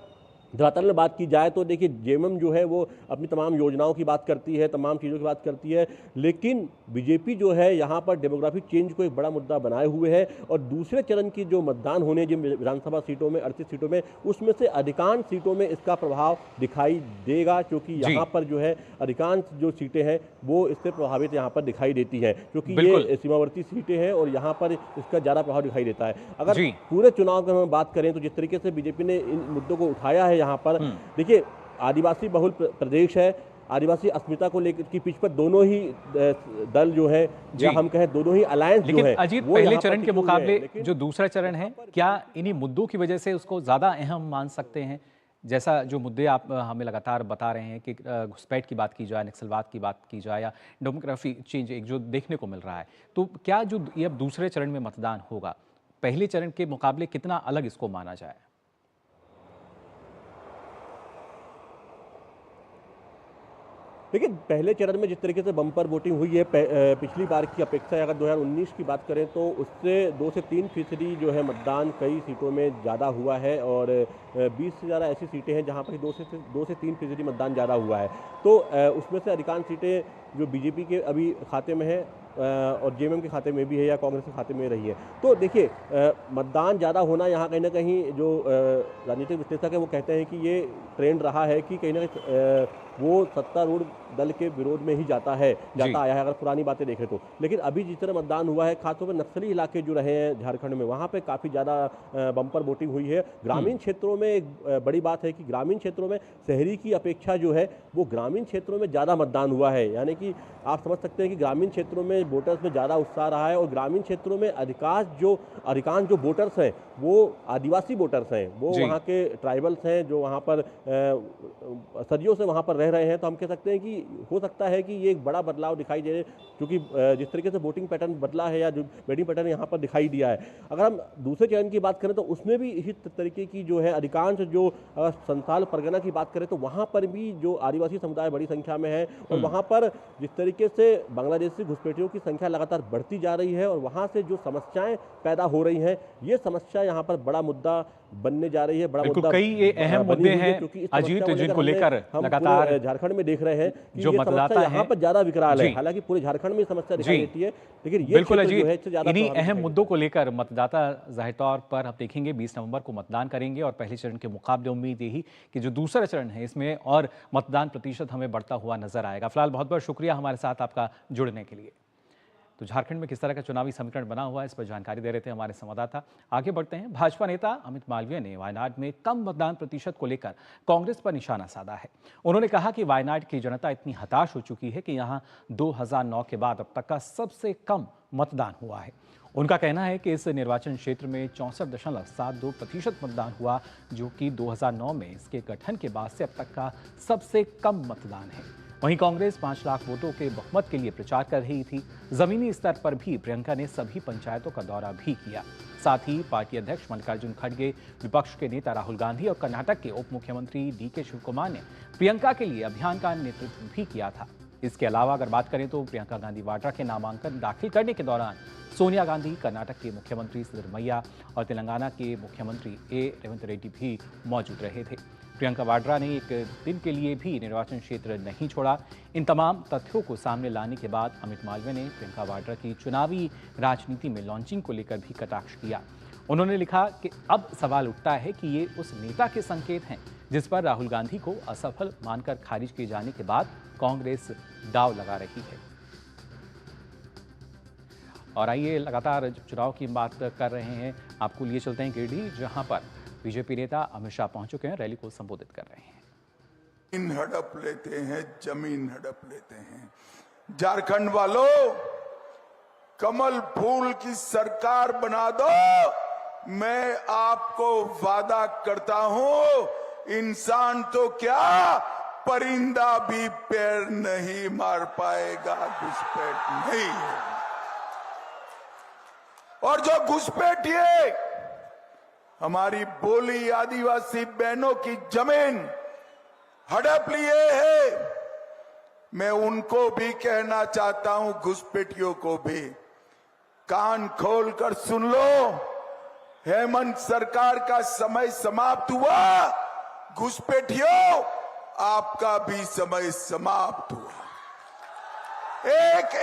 धरातल में बात की जाए तो देखिए जेएमएम जो है वो अपनी तमाम योजनाओं की बात करती है, तमाम चीज़ों की बात करती है, लेकिन बीजेपी जो है यहाँ पर डेमोग्राफिक चेंज को एक बड़ा मुद्दा बनाए हुए है। और दूसरे चरण की जो मतदान होने जिन विधानसभा सीटों में 38 सीटों में, उसमें से अधिकांश सीटों में इसका प्रभाव दिखाई देगा, क्योंकि यहाँ पर जो है अधिकांश जो सीटें हैं वो इससे प्रभावित यहाँ पर दिखाई देती हैं, क्योंकि ये सीमावर्ती सीटें हैं और यहाँ पर इसका ज़्यादा प्रभाव दिखाई देता है। अगर पूरे चुनाव की हम बात करें तो जिस तरीके से बीजेपी ने इन मुद्दों को उठाया है यहाँ पर, देखिए आदिवासी बहुल प्रदेश है, आदिवासी अस्मिता को लेकर की पिच पर दोनों ही दल जो है या हम कहें दोनों ही अलायंस जो है,
अजीत पहले चरण के मुकाबले जो दूसरा चरण है, क्या इन्हीं मुद्दों की वजह से उसको ज्यादा अहम मान सकते हैं? जैसा जो मुद्दे आप हमें लगातार बता रहे हैं कि घुसपैठ की बात की जाए, नक्सलवाद की बात की जाए या डेमोग्राफी चेंज एक जो देखने को मिल रहा है, तो क्या जो ये अब दूसरे चरण में मतदान होगा पहले चरण के मुकाबले कितना अलग इसको माना जाए?
देखिए पहले चरण में जिस तरीके से बम्पर वोटिंग हुई है पिछली बार की अपेक्षा अगर 2019 की बात करें तो उससे 2 से 3% जो है मतदान कई सीटों में ज़्यादा हुआ है। और 20 से ज़्यादा ऐसी सीटें हैं जहां पर 2 से 3% मतदान ज़्यादा हुआ है। तो उसमें से अधिकांश सीटें जो बीजेपी के अभी खाते में है और जेएमएम के खाते में भी है या कांग्रेस के खाते में रही है। तो देखिए मतदान ज़्यादा होना यहाँ कहीं ना कहीं जो राजनीतिक विश्लेषक है वो कहते हैं कि ये ट्रेंड रहा है कि कहीं ना कहीं वो सत्तारूढ़ दल के विरोध में ही जाता आया है, अगर पुरानी बातें देखें तो। लेकिन अभी जिस तरह मतदान हुआ है, खासतौर पर नक्सली इलाके जो रहे हैं झारखंड में, वहाँ पे काफ़ी ज़्यादा बम्पर वोटिंग हुई है। ग्रामीण क्षेत्रों में एक बड़ी बात है कि ग्रामीण क्षेत्रों में शहरी की अपेक्षा जो है वो ग्रामीण क्षेत्रों में ज़्यादा मतदान हुआ है। यानी कि आप समझ सकते हैं कि ग्रामीण क्षेत्रों में वोटर्स में ज़्यादा उत्साह रहा है। और ग्रामीण क्षेत्रों में अधिकांश जो वोटर्स हैं वो आदिवासी वोटर्स हैं, वो वहाँ के ट्राइबल्स हैं जो वहाँ पर सदियों से वहाँ पर रह रहे हैं। तो हम कह सकते हैं कि हो सकता है कि ये एक बड़ा बदलाव दिखाई दे, क्योंकि जिस तरीके से वोटिंग पैटर्न बदला है या जो वोटिंग पैटर्न यहाँ पर दिखाई दिया है। अगर हम दूसरे चरण की बात करें तो उसमें भी इसी तरीके की जो है अधिकांश जो संथाल परगना की बात करें तो वहाँ पर भी जो आदिवासी समुदाय बड़ी संख्या में है। और वहाँ पर जिस तरीके से बांग्लादेशी घुसपैठियों की संख्या लगातार बढ़ती जा रही है और वहाँ से जो समस्याएं पैदा हो रही हैं, ये समस्या यहाँ पर बड़ा मुद्दा बनने जा रही है। बड़ा मुद्दा,
कई ये अहम मुद्दे हैं अजीत जिनको लेकर लगातार
झारखंड में देख रहे हैं कि
जो मतदाता
यहाँ पर ज्यादा विकराल है। हालांकि पूरे झारखंड में समस्या दिखाई देती है, लेकिन ये
बिल्कुल अजीत इन्हीं अहम मुद्दों को लेकर मतदाता जाहिर तौर पर हम देखेंगे 20 नवंबर को मतदान करेंगे। और पहले चरण के मुकाबले उम्मीद यही कि जो दूसरा चरण है इसमें और मतदान प्रतिशत हमें बढ़ता हुआ नजर आएगा। फिलहाल बहुत बहुत शुक्रिया हमारे साथ आपका जुड़ने के लिए। तो झारखंड में किस तरह का चुनावी समीकरण बना हुआ है इस पर जानकारी दे रहे थे हमारे संवाददाता। आगे बढ़ते हैं। भाजपा नेता अमित मालवीय ने वायनाड में कम मतदान प्रतिशत को लेकर कांग्रेस पर निशाना साधा है। उन्होंने कहा कि वायनाड की जनता इतनी हताश हो चुकी है कि यहां 2009 के बाद अब तक का सबसे कम मतदान हुआ है। उनका कहना है कि इस निर्वाचन क्षेत्र में 64.72% मतदान हुआ, जो कि 2009 में इसके गठन के बाद से अब तक का सबसे कम मतदान है। वहीं कांग्रेस 5 लाख वोटों के बहुमत के लिए प्रचार कर रही थी। जमीनी स्तर पर भी प्रियंका ने सभी पंचायतों का दौरा भी किया। साथ ही पार्टी अध्यक्ष मल्लिकार्जुन खड़गे, विपक्ष के नेता राहुल गांधी और कर्नाटक के उप मुख्यमंत्री डीके शिवकुमार ने प्रियंका के लिए अभियान का नेतृत्व भी किया था। इसके अलावा अगर बात करें तो प्रियंका गांधी वाड्रा के नामांकन दाखिल करने के दौरान सोनिया गांधी, कर्नाटक के मुख्यमंत्री सिद्धरमैया और तेलंगाना के मुख्यमंत्री ए रेवंत रेड्डी भी मौजूद रहे थे। प्रियंका वाड्रा ने एक दिन के लिए भी निर्वाचन क्षेत्र नहीं छोड़ा। इन तमाम तथ्यों को सामने लाने के बाद अमित मालवीय ने प्रियंका वाड्रा की चुनावी राजनीति में लॉन्चिंग को लेकर भी कटाक्ष किया। उन्होंने लिखा कि अब सवाल उठता है कि ये उस नेता के संकेत हैं जिस पर राहुल गांधी को असफल मानकर खारिज किए जाने के बाद कांग्रेस दांव लगा रही है। और आइए लगातार चुनाव की बात कर रहे हैं, आपको लिए चलते हैं गिरिडीह, जहां पर बीजेपी नेता अमित शाह पहुंच चुके हैं, रैली को संबोधित कर रहे हैं।
जमीन हड़प लेते हैं, जमीन हड़प लेते हैं। झारखंड वालों, कमल फूल की सरकार बना दो। मैं आपको वादा करता हूं, इंसान तो क्या परिंदा भी पैर नहीं मार पाएगा, घुसपैठ नहीं है। और जो घुसपैठिए हमारी बोली आदिवासी बहनों की जमीन हड़प लिए है, मैं उनको भी कहना चाहता हूं, घुसपैठियों को भी कान खोलकर सुन लो। हेमंत सरकार का समय समाप्त हुआ, घुसपैठियों आपका भी समय समाप्त हुआ। एक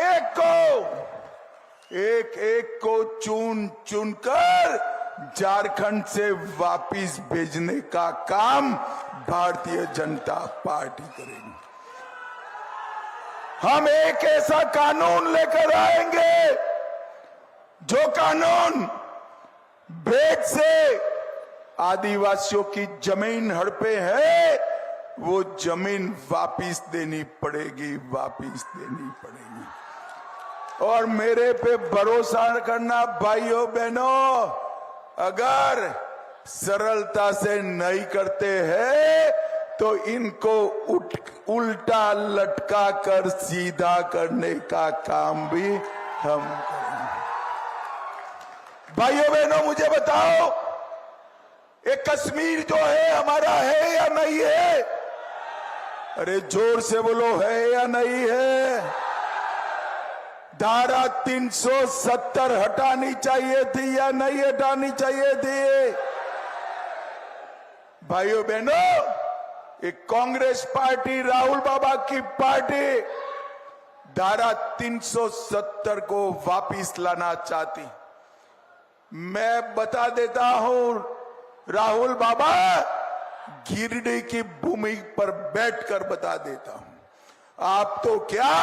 एक को चुन चुनकर झारखंड से वापिस भेजने का काम भारतीय जनता पार्टी करेगी। हम एक ऐसा कानून लेकर आएंगे जो कानून भेद से आदिवासियों की जमीन हड़पे है, वो जमीन वापिस देनी पड़ेगी, वापिस देनी पड़ेगी। और मेरे पे भरोसा करना भाइयों बहनों, अगर सरलता से नहीं करते हैं तो इनको उल्टा लटका कर सीधा करने का काम भी हम करेंगे। भाइयों बहनों, मुझे बताओ, एक कश्मीर जो है हमारा है या नहीं है? अरे जोर से बोलो, है या नहीं है? धारा 370 हटानी चाहिए थी या नहीं हटानी चाहिए थी? भाइयों बहनों, एक कांग्रेस पार्टी, राहुल बाबा की पार्टी धारा 370 को वापिस लाना चाहती। मैं बता देता हूं, राहुल बाबा, गिरिडीह की भूमि पर बैठकर बता देता हूं, आप तो क्या,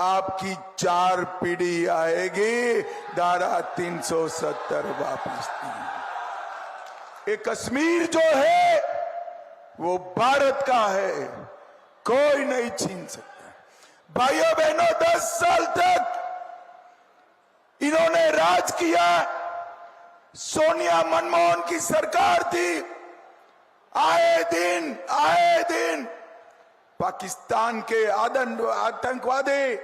आपकी 4 पीढ़ी आएगी धारा 370 वापस दी। ये कश्मीर जो है वो भारत का है, कोई नहीं छीन सकता। भाइयों बहनों, 10 साल तक इन्होंने राज किया, सोनिया मनमोहन की सरकार थी। आए दिन पाकिस्तान के आतंकवादी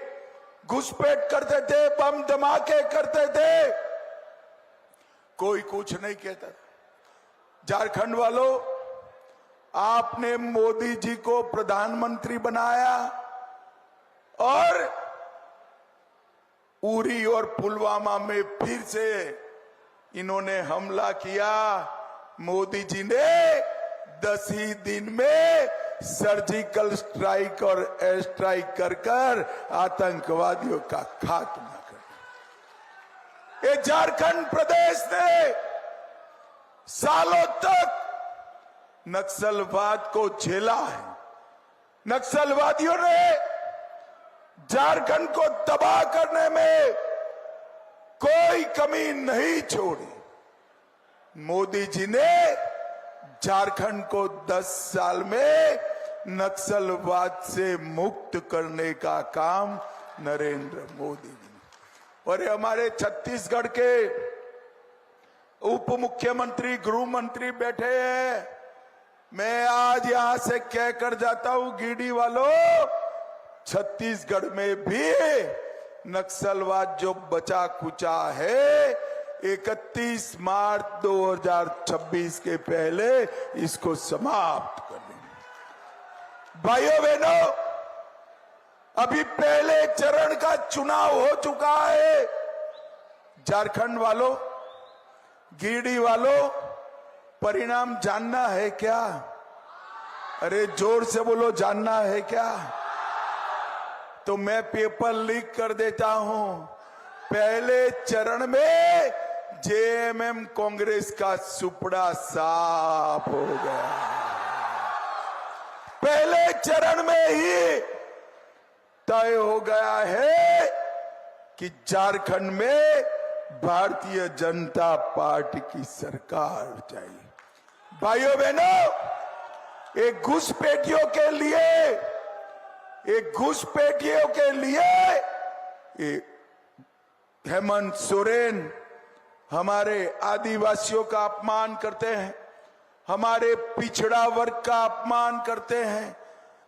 घुसपैठ करते थे, बम धमाके करते थे, कोई कुछ नहीं कहता। झारखंड वालों, आपने मोदी जी को प्रधानमंत्री बनाया और उरी और पुलवामा में फिर से इन्होंने हमला किया। मोदी जी ने 10 ही दिन में सर्जिकल स्ट्राइक और एयर स्ट्राइक कर आतंकवादियों का खात्मा कर। ये झारखंड प्रदेश ने सालों तक नक्सलवाद को झेला है। नक्सलवादियों ने झारखंड को तबाह करने में कोई कमी नहीं छोड़ी। मोदी जी ने झारखंड को 10 साल में नक्सलवाद से मुक्त करने का काम नरेंद्र मोदी जी। और हमारे छत्तीसगढ़ के उप मुख्यमंत्री, गृह मंत्री बैठे हैं। मैं आज यहां से कहकर जाता हूं, गिरिडीह वालों, छत्तीसगढ़ में भी नक्सलवाद जो बचा कुचा है, 31 मार्च 2026 के पहले इसको समाप्त कर देंगे। भाइयों बहनों, अभी पहले चरण का चुनाव हो चुका है। झारखंड वालों, गिरिडीह वालों, परिणाम जानना है क्या? अरे जोर से बोलो, जानना है क्या? तो मैं पेपर लीक कर देता हूं। पहले चरण में जेएमएम कांग्रेस का सुपड़ा साफ हो गया। पहले चरण में ही तय हो गया है कि झारखंड में भारतीय जनता पार्टी की सरकार चाहिए। भाइयों बहनों, एक घुसपैठियों के लिए हेमंत सोरेन हमारे आदिवासियों का अपमान करते हैं, हमारे पिछड़ा वर्ग का अपमान करते हैं,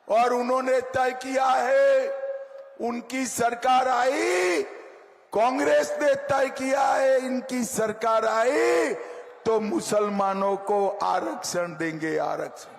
और उन्होंने तय किया है, उनकी सरकार आई, कांग्रेस ने तय किया है, इनकी सरकार आई तो मुसलमानों को आरक्षण देंगे, आरक्षण।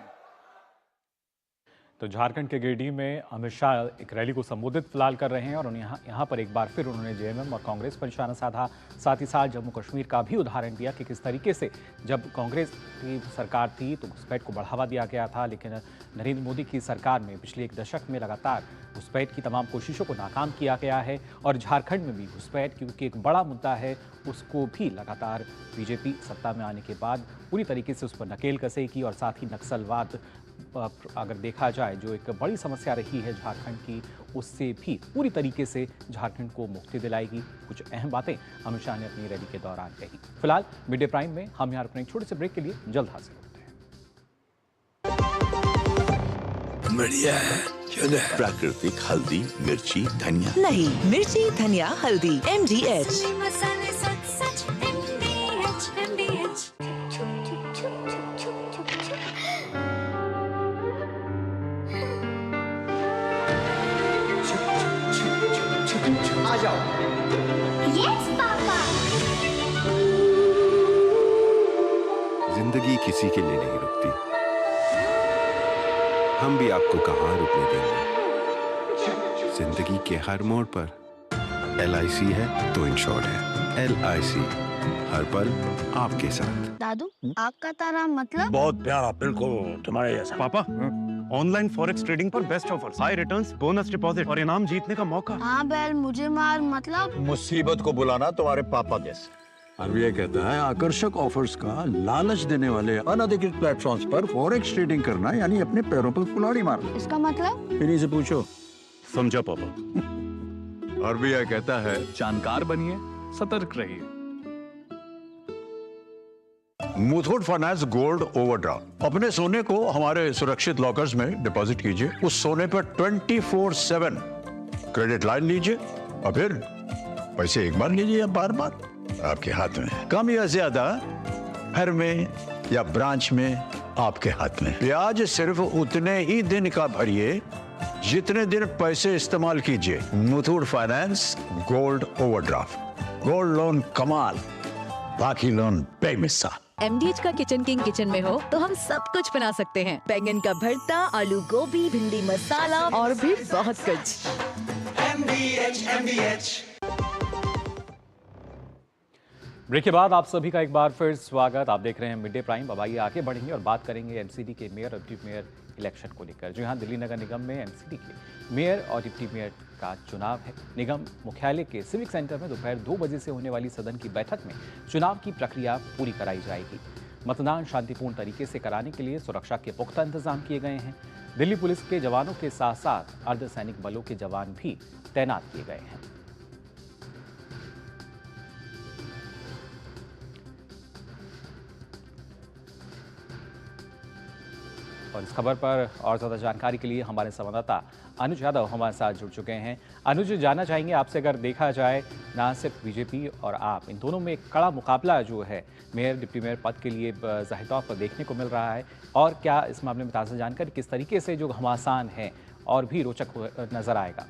तो झारखंड के गिरिडीह में अमित शाह एक रैली को संबोधित फिलहाल कर रहे हैं और यहाँ पर एक बार फिर उन्होंने जेएमएम और कांग्रेस पर निशाना साधा। साथ ही साथ जम्मू कश्मीर का भी उदाहरण दिया कि किस तरीके से जब कांग्रेस की सरकार थी तो घुसपैठ को बढ़ावा दिया गया था, लेकिन नरेंद्र मोदी की सरकार में पिछले एक दशक में लगातार घुसपैठ की तमाम कोशिशों को नाकाम किया गया है। और झारखंड में भी घुसपैठ क्योंकि एक बड़ा मुद्दा है, उसको भी लगातार बीजेपी सत्ता में आने के बाद पूरी तरीके से उस पर नकेल कसे की। और साथ ही नक्सलवाद अगर देखा जाए जो एक बड़ी समस्या रही है झारखंड की, उससे भी पूरी तरीके से झारखंड को मुक्ति दिलाएगी। कुछ अहम बातें अमित शाह ने अपनी रैली के दौरान कही। फिलहाल मिड डे प्राइम में हम यहाँ रुकने एक छोटे से ब्रेक के लिए जल्द हाजिर होते हैं।
बढ़िया है, प्राकृतिक हल्दी, मिर्ची, धनिया।
नहीं, मिर्ची, धनिया, हल्दी, MDH।
आ जाओ। Yes papa.
जिंदगी किसी के लिए नहीं रुकती, हम भी आपको कहां रुकने देंगे। जिंदगी के हर मोड़ पर LIC है तो इंश्योर्ड है। LIC हर पल आपके साथ।
दादू, आग का तारा मतलब?
बहुत प्यारा, बिल्कुल तुम्हारे जैसा।
पापा, ऑनलाइन फॉरेक्स ट्रेडिंग पर best offers, high returns, bonus deposit और इनाम जीतने का मौका।
हाँ बैल, मुझे मार मतलब?
मुसीबत को बुलाना तुम्हारे पापा जैसे।
आरबीआई कहता है आकर्षक ऑफर्स का लालच देने वाले अनधिकृत प्लेटफॉर्म्स पर फॉरेक्स ट्रेडिंग करना यानी अपने पैरों पर कुल्हाड़ी मारना।
इसका मतलब?
इन्हीं से पूछो।
समझा पापा।
आरबीआई कहता है
जानकार बनिए, सतर्क रहिए।
मुथूट फाइनेंस गोल्ड ओवरड्राफ्ट, अपने सोने को हमारे सुरक्षित लॉकर्स में डिपॉजिट कीजिए। उस सोने पर 24/7 क्रेडिट लाइन लीजिए और फिर पैसे एक बार लीजिए या बार बार आपके हाथ में, कम या ज्यादा, घर में या ब्रांच में आपके हाथ में। ब्याज सिर्फ उतने ही दिन का भरिए जितने दिन पैसे इस्तेमाल कीजिए। Muthoot finance gold overdraft, gold loan कमाल, बाकी लोन बेमिसाल।
MDH का किचन किंग किचन में हो तो हम सब कुछ बना सकते हैं। बैंगन का भरता, आलू गोभी, भिंडी मसाला और भी बहुत कुछ।
MDH। ब्रेक के बाद आप सभी का एक बार फिर स्वागत। आप देख रहे हैं मिड डे प्राइम। अब आइए आगे बढ़ेंगे और बात करेंगे MCD के मेयर और डिप्टी मेयर इलेक्शन को लेकर। जो यहाँ दिल्ली नगर निगम में MCD के मेयर और डिप्टी मेयर का चुनाव है। निगम मुख्यालय के सिविक सेंटर में दोपहर 2 बजे से होने वाली सदन की बैठक में चुनाव की प्रक्रिया पूरी कराई जाएगी। मतदान शांतिपूर्ण तरीके से कराने के लिए सुरक्षा के पुख्ता इंतजाम किए गए हैं। दिल्ली पुलिस के जवानों के साथ साथ अर्धसैनिक बलों के जवान भी तैनात किए गए हैं। और इस खबर पर और ज़्यादा जानकारी के लिए हमारे संवाददाता अनुज यादव हमारे साथ जुड़ चुके हैं। अनुज, जानना चाहेंगे आपसे, अगर देखा जाए ना सिर्फ बीजेपी और आप, इन दोनों में एक कड़ा मुकाबला जो है मेयर डिप्टी मेयर पद के लिए ज़ाहिर तौर पर देखने को मिल रहा है, और क्या इस मामले में ताज़ा जानकारी किस तरीके से जो घमासान है और भी रोचक नजर आएगा?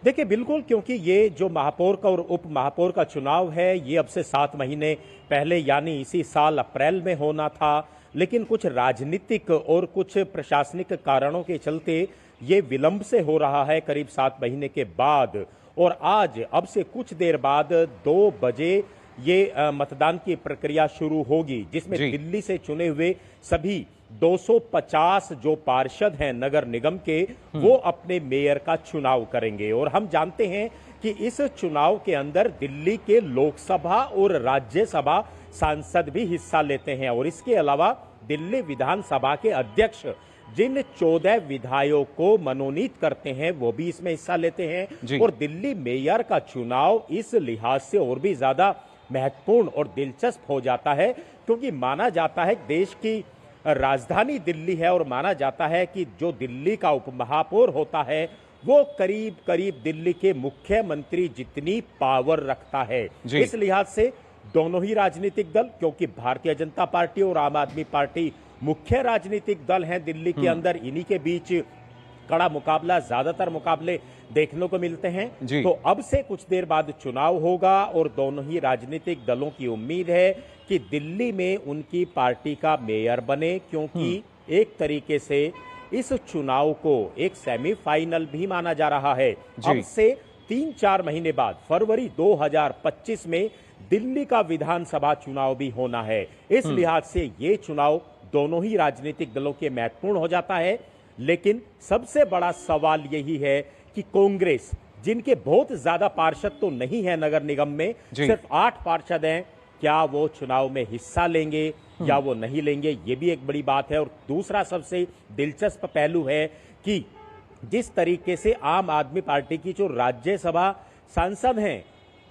देखिए बिल्कुल, क्योंकि ये जो महापौर का और उप महापौर का चुनाव है ये अब से 7 महीने पहले यानी इसी साल अप्रैल में होना था, लेकिन कुछ राजनीतिक और कुछ प्रशासनिक कारणों के चलते ये विलंब से हो रहा है करीब 7 महीने के बाद। और आज अब से कुछ देर बाद 2 बजे
ये मतदान की प्रक्रिया शुरू होगी, जिसमें दिल्ली से चुने हुए सभी 250 जो पार्षद हैं नगर निगम के, वो अपने मेयर का चुनाव करेंगे। और हम जानते हैं कि इस चुनाव के अंदर दिल्ली के लोकसभा और राज्यसभा सांसद भी हिस्सा लेते हैं। और इसके अलावा दिल्ली विधानसभा के अध्यक्ष जिन 14 विधायकों को मनोनीत करते हैं, वो भी इसमें हिस्सा लेते हैं। और दिल्ली मेयर का चुनाव इस लिहाज से और भी ज्यादा महत्वपूर्ण और दिलचस्प हो जाता है, क्योंकि माना जाता है देश की राजधानी दिल्ली है और माना जाता है कि जो दिल्ली का उपमहापौर होता है वो करीब करीब दिल्ली के मुख्यमंत्री जितनी पावर रखता है। इस लिहाज से दोनों ही राजनीतिक दल, क्योंकि भारतीय जनता पार्टी और आम आदमी पार्टी मुख्य राजनीतिक दल हैं दिल्ली के अंदर, इन्हीं के बीच कड़ा मुकाबला, ज्यादातर मुकाबले देखने को मिलते हैं। तो अब से कुछ देर बाद चुनाव होगा और दोनों ही राजनीतिक दलों की उम्मीद है कि दिल्ली में उनकी पार्टी का मेयर बने, क्योंकि एक तरीके से इस चुनाव को एक सेमीफाइनल भी माना जा रहा है। अब से 3-4 महीने बाद फरवरी 2025 में दिल्ली का विधानसभा चुनाव भी होना है। इस लिहाज से ये चुनाव दोनों ही राजनीतिक दलों के महत्वपूर्ण हो जाता है। लेकिन सबसे बड़ा सवाल यही है कि कांग्रेस, जिनके बहुत ज्यादा पार्षद तो नहीं है नगर निगम में, सिर्फ 8 पार्षद हैं, क्या वो चुनाव में हिस्सा लेंगे या वो नहीं लेंगे, ये भी एक बड़ी बात है। और दूसरा सबसे दिलचस्प पहलू है कि जिस तरीके से आम आदमी पार्टी की जो राज्यसभा सांसद हैं,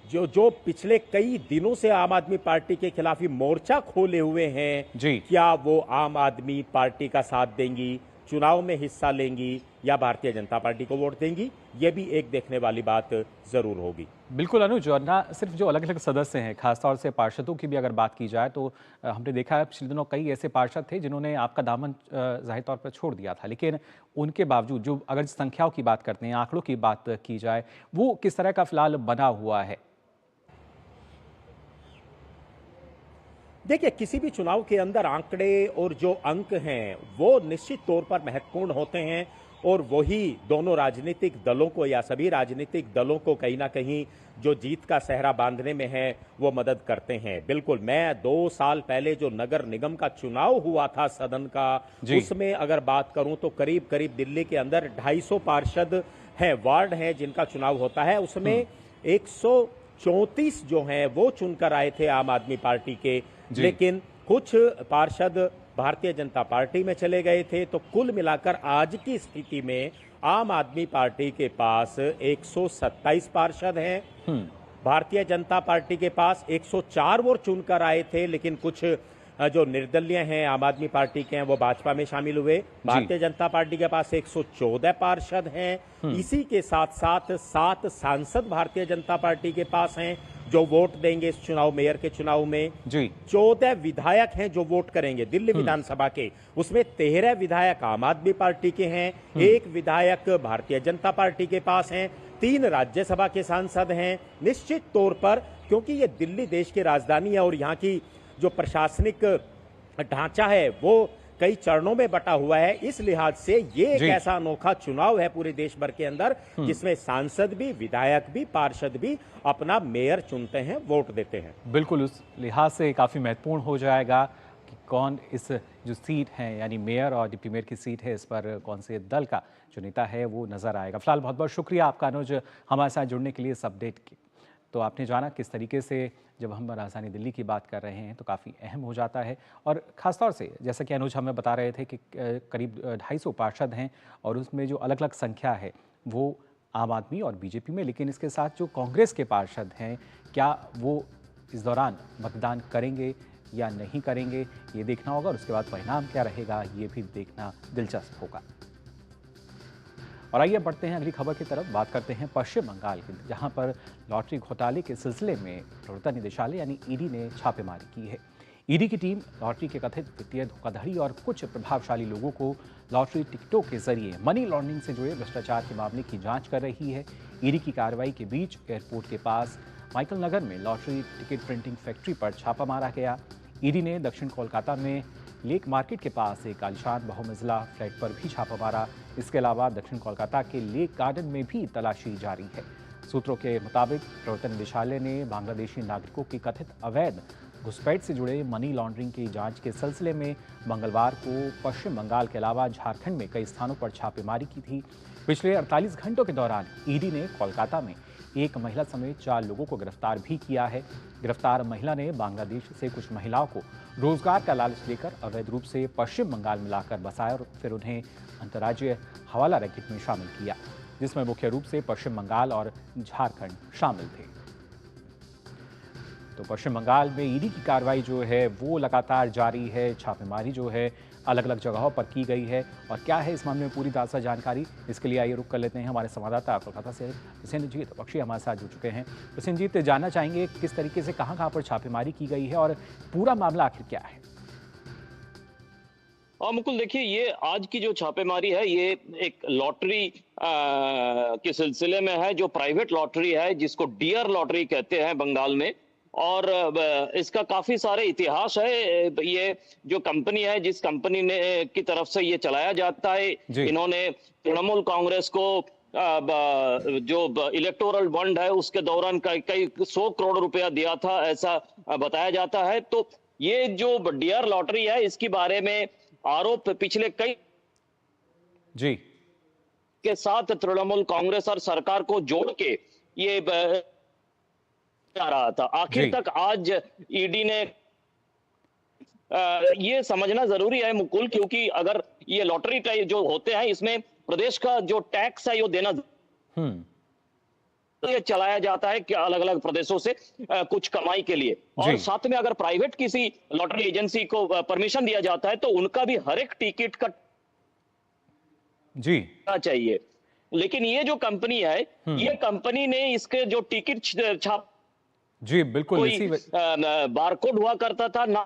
जो पिछले कई दिनों से आम आदमी पार्टी के खिलाफ ही मोर्चा खोले हुए हैं, क्या वो आम आदमी पार्टी का साथ देंगी, चुनाव में हिस्सा लेंगी या भारतीय जनता पार्टी को वोट देंगी, ये भी एक देखने वाली बात जरूर होगी।
बिल्कुल अनुज, और ना सिर्फ जो अलग अलग सदस्य हैं, खासतौर से पार्षदों की भी अगर बात की जाए तो हमने देखा है पिछले दिनों कई ऐसे पार्षद थे जिन्होंने आपका दामन जाहिर तौर पर छोड़ दिया था, लेकिन उनके बावजूद जो अगर संख्याओं की बात करते हैं, आंकड़ों की बात की जाए, वो किस तरह का फिलहाल बना हुआ है?
देखिए, किसी भी चुनाव के अंदर आंकड़े और जो अंक हैं वो निश्चित तौर पर महत्वपूर्ण होते हैं और वही दोनों राजनीतिक दलों को या सभी राजनीतिक दलों को कहीं ना कहीं जो जीत का सेहरा बांधने में है वो मदद करते हैं। बिल्कुल, मैं 2 साल पहले जो नगर निगम का चुनाव हुआ था सदन का, उसमें अगर बात करूं तो करीब करीब दिल्ली के अंदर 250 पार्षद हैं, वार्ड हैं जिनका चुनाव होता है। उसमें 134 जो हैं वो चुनकर आए थे आम आदमी पार्टी के, लेकिन कुछ पार्षद भारतीय जनता पार्टी में चले गए थे। तो कुल मिलाकर आज की स्थिति में आम आदमी पार्टी के पास 127 पार्षद हैं, भारतीय जनता पार्टी के पास 104 वो चुनकर आए थे, लेकिन कुछ जो निर्दलीय हैं आम आदमी पार्टी के हैं वो भाजपा में शामिल हुए। भारतीय जनता पार्टी के पास 114 पार्षद हैं। इसी के साथ साथ 7 सांसद भारतीय जनता पार्टी के पास हैं जो वोट देंगे इस चुनाव, मेयर के चुनाव में। 14 विधायक हैं जो वोट करेंगे दिल्ली विधानसभा के, उसमें 13 विधायक आम आदमी पार्टी के हैं, 1 विधायक भारतीय जनता पार्टी के पास हैं, 3 राज्यसभा के सांसद हैं। निश्चित तौर पर क्योंकि ये दिल्ली देश की राजधानी है और यहाँ की जो प्रशासनिक ढांचा है वो कई चरणों में बटा हुआ है, इस लिहाज से ये एक ऐसा अनोखा चुनाव है पूरे देश भर के अंदर जिसमें सांसद भी, विधायक भी, पार्षद भी अपना मेयर चुनते हैं, वोट देते हैं।
बिल्कुल, उस लिहाज से काफ़ी महत्वपूर्ण हो जाएगा कि कौन इस जो सीट है यानी मेयर और डिप्टी मेयर की सीट है, इस पर कौन से दल का जो नेता है वो नजर आएगा। फिलहाल बहुत बहुत शुक्रिया आपका अनुज हमारे साथ जुड़ने के लिए इस अपडेट की। तो आपने जाना किस तरीके से जब हम राजधानी दिल्ली की बात कर रहे हैं तो काफ़ी अहम हो जाता है, और ख़ासतौर से जैसा कि अनुज हमें बता रहे थे कि करीब 250 पार्षद हैं और उसमें जो अलग अलग संख्या है वो आम आदमी और बीजेपी में, लेकिन इसके साथ जो कांग्रेस के पार्षद हैं क्या वो इस दौरान मतदान करेंगे या नहीं करेंगे ये देखना होगा, और उसके बाद परिणाम क्या रहेगा ये भी देखना दिलचस्प होगा। और आइए बढ़ते हैं अगली खबर की तरफ। बात करते हैं पश्चिम बंगाल की, जहां पर लॉटरी घोटाले के सिलसिले में प्रवर्तन निदेशालय यानी ईडी ने छापेमारी की है। ईडी की टीम लॉटरी के कथित वित्तीय धोखाधड़ी और कुछ प्रभावशाली लोगों को लॉटरी टिकटों के जरिए मनी लॉन्ड्रिंग से जुड़े भ्रष्टाचार के मामले की जांच कर रही है। ईडी की कार्रवाई के बीच एयरपोर्ट के पास माइकल नगर में लॉटरी टिकट प्रिंटिंग फैक्ट्री पर छापा मारा गया। ईडी ने दक्षिण कोलकाता में लेक मार्केट के पास एक आलिशान बहुमंजिला फ्लैट पर भी छापा मारा। इसके अलावा दक्षिण कोलकाता के लेक गार्डन में भी तलाशी जारी है। सूत्रों के मुताबिक प्रवर्तन निदेशालय ने बांग्लादेशी नागरिकों की कथित अवैध घुसपैठ से जुड़े मनी लॉन्ड्रिंग की जांच के सिलसिले में मंगलवार को पश्चिम बंगाल के अलावा झारखंड में कई स्थानों पर छापेमारी की थी। पिछले 48 घंटों के दौरान ईडी ने कोलकाता में एक महिला समेत 4 लोगों को गिरफ्तार भी किया है। गिरफ्तार महिला ने बांग्लादेश से कुछ महिलाओं को रोजगार का लालच देकर अवैध रूप से पश्चिम बंगाल में लाकर बसाया और फिर उन्हें अंतर्राज्यीय हवाला रैकेट में शामिल किया, जिसमें मुख्य रूप से पश्चिम बंगाल और झारखंड शामिल थे। तो पश्चिम बंगाल में ईडी की कार्रवाई जो है वो लगातार जारी है। छापेमारी जो है अलग अलग जगहों पर की गई है और क्या है इस मामले में पूरी ताज़ा जानकारी, इसके लिए आइए रुक कर लेते हैं। हमारे संवाददाता कोलकाता से प्रसेनजीत बख्शी हमारे साथ जुड़ चुके हैं। प्रसेनजीत, जानना चाहेंगे किस तरीके से कहां पर छापेमारी की गई है और पूरा मामला आखिर क्या है?
मुकुल, देखिए, ये आज की जो छापेमारी है ये एक लॉटरी के सिलसिले में है, जो प्राइवेट लॉटरी है जिसको डियर लॉटरी कहते हैं बंगाल में। और इसका काफी सारे इतिहास है। ये जो कंपनी है, जिस कंपनी ने की तरफ से ये चलाया जाता है, इन्होंने तृणमूल कांग्रेस को जो इलेक्टोरल बॉन्ड है उसके दौरान कई 100 करोड़ रुपया दिया था, ऐसा बताया जाता है। तो ये जो डियर लॉटरी है इसके बारे में आरोप पिछले कई के साथ तृणमूल कांग्रेस और सरकार को जोड़ के ये आ रहा था। आखिर तक आज ईडी ने ये समझना जरूरी है मुकुल, क्योंकि अगर ये लॉटरी टाइप जो होते हैं इसमें प्रदेश का जो टैक्स है वो देना तो ये चलाया जाता है कि अलग अलग प्रदेशों से कुछ कमाई के लिए। और साथ में अगर प्राइवेट किसी लॉटरी एजेंसी को परमिशन दिया जाता है तो उनका भी हर एक टिकट का चाहिए। लेकिन ये जो कंपनी है, ये कंपनी ने इसके जो टिकट छाप
बिल्कुल
कोई बारकोड हुआ करता था ना,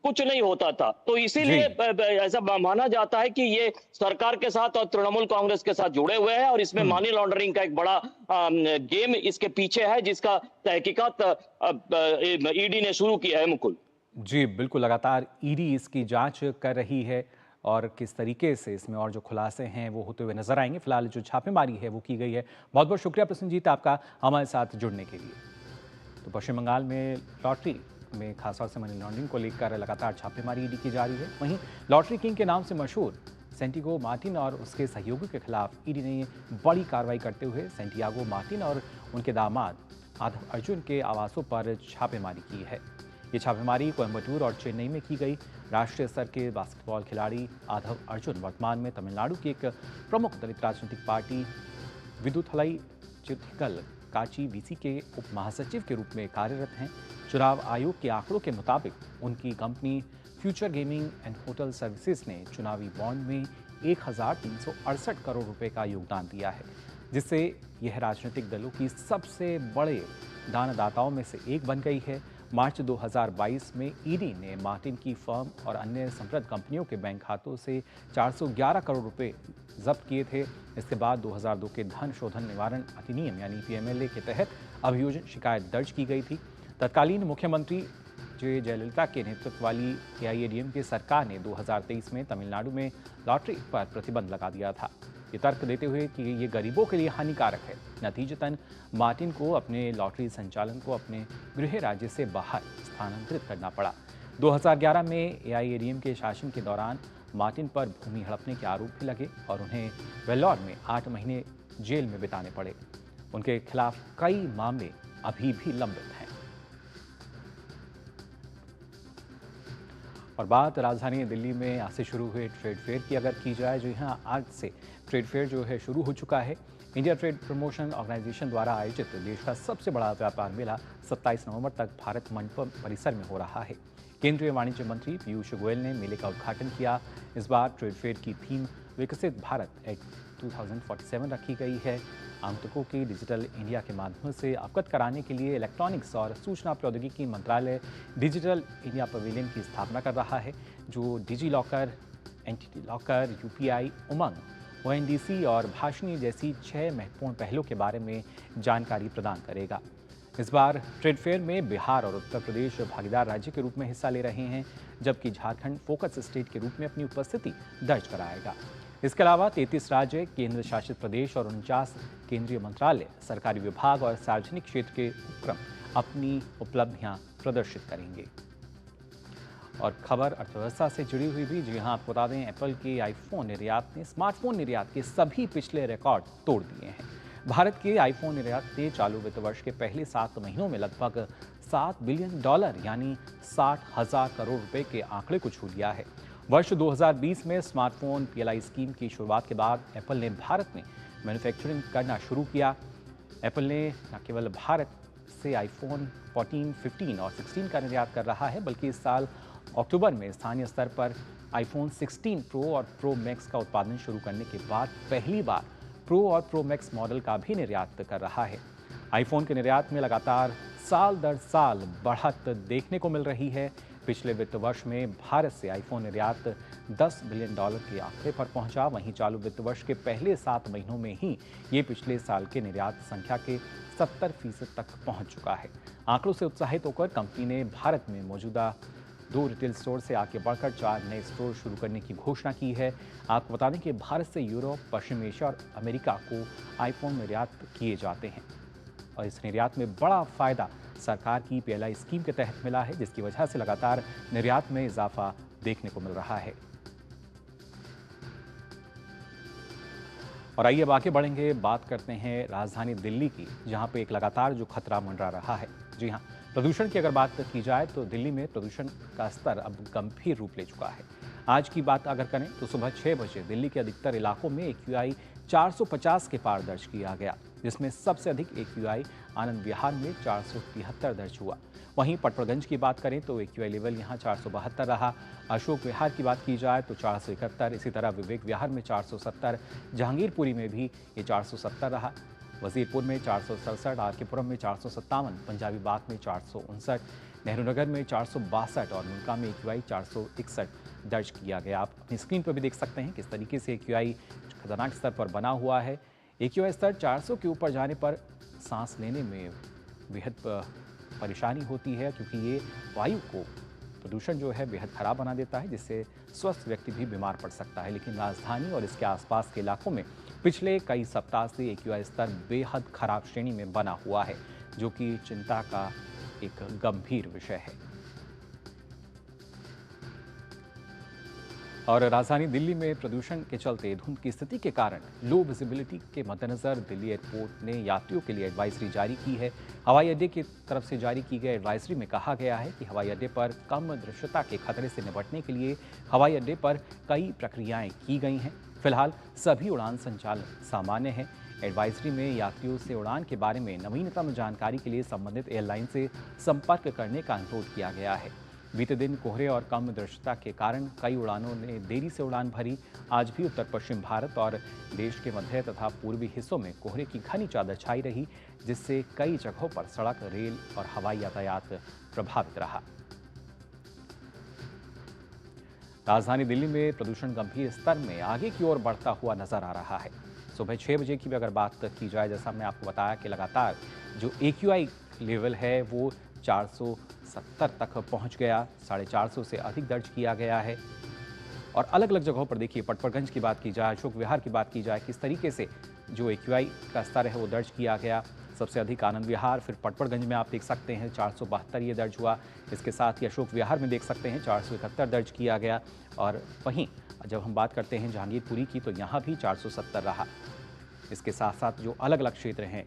कुछ नहीं होता था। तो इसीलिए ऐसा माना जाता है कि ये सरकार के साथ और तृणमूल कांग्रेस के साथ जुड़े हुए हैं और इसमें मनी लॉन्ड्रिंग का एक बड़ा गेम इसके पीछे है, जिसका तहकीकात ईडी ने शुरू किया है मुकुल।
जी बिल्कुल, लगातार ईडी इसकी जांच कर रही है और किस तरीके से इसमें और जो खुलासे हैं वो होते हुए नजर आएंगे। फिलहाल जो छापेमारी है वो की गई है। बहुत बहुत शुक्रिया प्रसन्नजीत आपका हमारे साथ जुड़ने के लिए। तो पश्चिम बंगाल में लॉटरी में खासतौर से मनी लॉन्ड्रिंग को लेकर लगातार छापेमारी ईडी की जा रही है। वहीं लॉटरी किंग के नाम से मशहूर सेंटियागो मार्टिन और उसके सहयोगी के खिलाफ ईडी ने बड़ी कार्रवाई करते हुए सेंटियागो मार्टिन और उनके दामाद आधव अर्जुन के आवासों पर छापेमारी की है। ये छापेमारी कोयम्बटूर और चेन्नई में की गई। राष्ट्रीय स्तर के बास्केटबॉल खिलाड़ी आधव अर्जुन वर्तमान में तमिलनाडु की एक प्रमुख दलित राजनीतिक पार्टी विदुथलाई चित्तिकल काची वीसी के उप महासचिव के रूप में कार्यरत हैं। चुनाव आयोग के आंकड़ों के मुताबिक उनकी company future gaming and hotel services ने चुनावी बॉन्ड में 1368 करोड़ रुपए का योगदान दिया है, जिससे यह राजनीतिक दलों की सबसे बड़े दानदाताओं में से एक बन गई है। मार्च 2022 में ईडी ने मार्टिन की फर्म और अन्य संबद्ध कंपनियों के बैंक खातों से 411 करोड़ रुपए जब्त किए थे। इसके बाद 2002 के धन शोधन निवारण अधिनियम यानी पीएमएलए के तहत अभियोजन शिकायत दर्ज की गई थी। तत्कालीन मुख्यमंत्री जयललिता के नेतृत्व वाली एआईएडीएम की सरकार ने 2023 में तमिलनाडु में लॉटरी पर प्रतिबंध लगा दिया था, ये तर्क देते हुए कि ये गरीबों के लिए हानिकारक है। नतीजतन मार्टिन को अपने लॉटरी संचालन को अपने गृह राज्य से बाहर स्थानांतरित करना पड़ा। 2011 में एआईएडीएम के शासन के दौरान मार्टिन पर भूमि हड़पने के आरोप भी लगे और उन्हें वेल्लोर में 8 महीने जेल में बिताने पड़े। उनके खिलाफ कई मामले अभी भी लंबित हैं। और बात राजधानी दिल्ली में आज से शुरू हुए ट्रेड फेयर की अगर की जाए, जो यहाँ आज से ट्रेड फेयर जो है शुरू हो चुका है। इंडिया ट्रेड प्रमोशन ऑर्गेनाइजेशन द्वारा आयोजित देश का सबसे बड़ा व्यापार मेला 27 नवंबर तक भारत मंडपम परिसर में हो रहा है। केंद्रीय वाणिज्य मंत्री पीयूष गोयल ने मेले का उद्घाटन किया। इस बार ट्रेड फेयर की थीम विकसित भारत एट 2047 रखी गई है। आगंतुकों की डिजिटल इंडिया के माध्यम से अवगत कराने के लिए इलेक्ट्रॉनिक्स और सूचना प्रौद्योगिकी मंत्रालय डिजिटल इंडिया पवेलियन की स्थापना कर रहा है, जो digi locker, entity locker, UPI, उमंग, ओएनडीसी और भाषणी जैसी 6 महत्वपूर्ण पहलों के बारे में जानकारी प्रदान करेगा। इस बार ट्रेड फेयर में बिहार और उत्तर प्रदेश भागीदार राज्य के रूप में हिस्सा ले रहे हैं, जबकि झारखंड फोकस स्टेट के रूप में अपनी उपस्थिति दर्ज कराएगा। इसके अलावा 33 राज्य, केंद्र शासित प्रदेश और 49 केंद्रीय मंत्रालय, सरकारी विभाग और सार्वजनिक क्षेत्र के उपक्रम अपनी उपलब्धियां प्रदर्शित करेंगे। और खबर अर्थव्यवस्था से जुड़ी हुई भी, जी हां, आपको बता दें एप्पल के आईफोन निर्यात ने स्मार्टफोन निर्यात के सभी पिछले रिकॉर्ड तोड़ दिए हैं। भारत के आईफोन निर्यात ने चालू वित्त वर्ष के पहले 7 महीनों में लगभग $7 बिलियन यानी 60,000 करोड़ रुपए के आंकड़े को छू लिया है। वर्ष 2020 में स्मार्टफोन PLI स्कीम की शुरुआत के बाद एप्पल ने भारत में मैन्युफैक्चरिंग करना शुरू किया। एप्पल ने न केवल भारत से आईफोन 14, 15 और 16 का निर्यात कर रहा है, बल्कि इस साल अक्टूबर में स्थानीय स्तर पर आईफोन 16 प्रो और प्रो मैक्स का उत्पादन शुरू करने के बाद पहली बार प्रो और प्रो मैक्स मॉडल का भी निर्यात कर रहा है। आईफोन के निर्यात में लगातार साल दर साल बढ़त देखने को मिल रही है। पिछले वित्त वर्ष में भारत से आईफोन निर्यात $10 बिलियन के आंकड़े पर पहुंचा। वहीं चालू वित्त वर्ष के पहले 7 महीनों में ही ये पिछले साल के निर्यात संख्या के 70% तक पहुंच चुका है। आंकड़ों से उत्साहित होकर कंपनी ने भारत में मौजूदा 2 रिटेल स्टोर से आगे बढ़कर 4 नए स्टोर शुरू करने की घोषणा की है। आपको बता दें कि भारत से यूरोप, पश्चिम एशिया और अमेरिका को आईफोन निर्यात किए जाते हैं और इस निर्यात में बड़ा फायदा सरकार की PLI स्कीम के तहत मिला है, जिसकी वजह से लगातार निर्यात में इजाफा देखने को मिल रहा है। और आइए अब आगे बढ़ेंगे, बात करते हैं राजधानी दिल्ली की, जहां पे एक लगातार जो खतरा मंडरा रहा है। जी हां, प्रदूषण की अगर बात की जाए तो दिल्ली में प्रदूषण का स्तर अब गंभीर रूप ले चुका है। आज की बात अगर करें तो सुबह 6 बजे दिल्ली के अधिकतर इलाकों में AQI 450 के पार दर्ज किया गया, जिसमें सबसे अधिक AQI आनंद विहार में 473 दर्ज हुआ। वहीं पटपड़गंज की बात करें तो AQI लेवल यहां 472 रहा। अशोक विहार की बात की जाए तो 471, इसी तरह विवेक विहार में 470, जहांगीरपुरी में भी ये 470 रहा। वजीरपुर में 467, आरकेपुरम में 457, पंजाबी बाग में 459, नेहरू नगर में 462 और मुल्का में AQI 461 दर्ज किया गया। आप अपनी स्क्रीन पर भी देख सकते हैं किस तरीके से AQI खतरनाक स्तर पर बना हुआ है। AQI स्तर 400 के ऊपर जाने पर सांस लेने में बेहद परेशानी होती है, क्योंकि ये वायु को प्रदूषण जो है बेहद खराब बना देता है, जिससे स्वस्थ व्यक्ति भी बीमार पड़ सकता है। लेकिन राजधानी और इसके आसपास के इलाकों में पिछले कई सप्ताह से AQI स्तर बेहद खराब श्रेणी में बना हुआ है, जो कि चिंता का एक गंभीर विषय है। और राजधानी दिल्ली में प्रदूषण के चलते धुंध की स्थिति के कारण लो विजिबिलिटी के मद्देनजर दिल्ली एयरपोर्ट ने यात्रियों के लिए एडवाइजरी जारी की है। हवाई अड्डे की तरफ से जारी की गई एडवाइजरी में कहा गया है कि हवाई अड्डे पर कम दृश्यता के खतरे से निपटने के लिए हवाई अड्डे पर कई प्रक्रियाएं की गई हैं। फिलहाल सभी उड़ान संचालन सामान्य है। एडवाइजरी में यात्रियों से उड़ान के बारे में नवीनतम जानकारी के लिए संबंधित एयरलाइन से संपर्क करने का अनुरोध किया गया है। बीते दिन कोहरे और कम दृश्यता के कारण कई उड़ानों ने देरी से उड़ान भरी। आज भी उत्तर पश्चिम भारत और देश के मध्य तथा पूर्वी हिस्सों में कोहरे की घनी चादर छाई रही, जिससे कई जगहों पर सड़क, रेल और हवाई यातायात प्रभावित रहा। राजधानी दिल्ली में प्रदूषण गंभीर स्तर में आगे की ओर बढ़ता हुआ नजर आ रहा है। सुबह 6 बजे की भी अगर बात की जाए, जैसा हमने आपको बताया कि लगातार जो AQI लेवल है वो 470 तक पहुंच गया, 450 से अधिक दर्ज किया गया है। और अलग अलग जगहों पर देखिए, पटपड़गंज की बात की जाए, अशोक विहार की बात की जाए, किस तरीके से जो AQI का स्तर है वो दर्ज किया गया। सबसे अधिक आनंद विहार, फिर पटपड़गंज में आप देख सकते हैं 472 ये दर्ज हुआ। इसके साथ ही अशोक विहार में देख सकते हैं 471 दर्ज किया गया। और वहीं जब हम बात करते हैं जहांगीरपुरी की, तो यहाँ भी 470 रहा। इसके साथ साथ जो अलग अलग क्षेत्र हैं,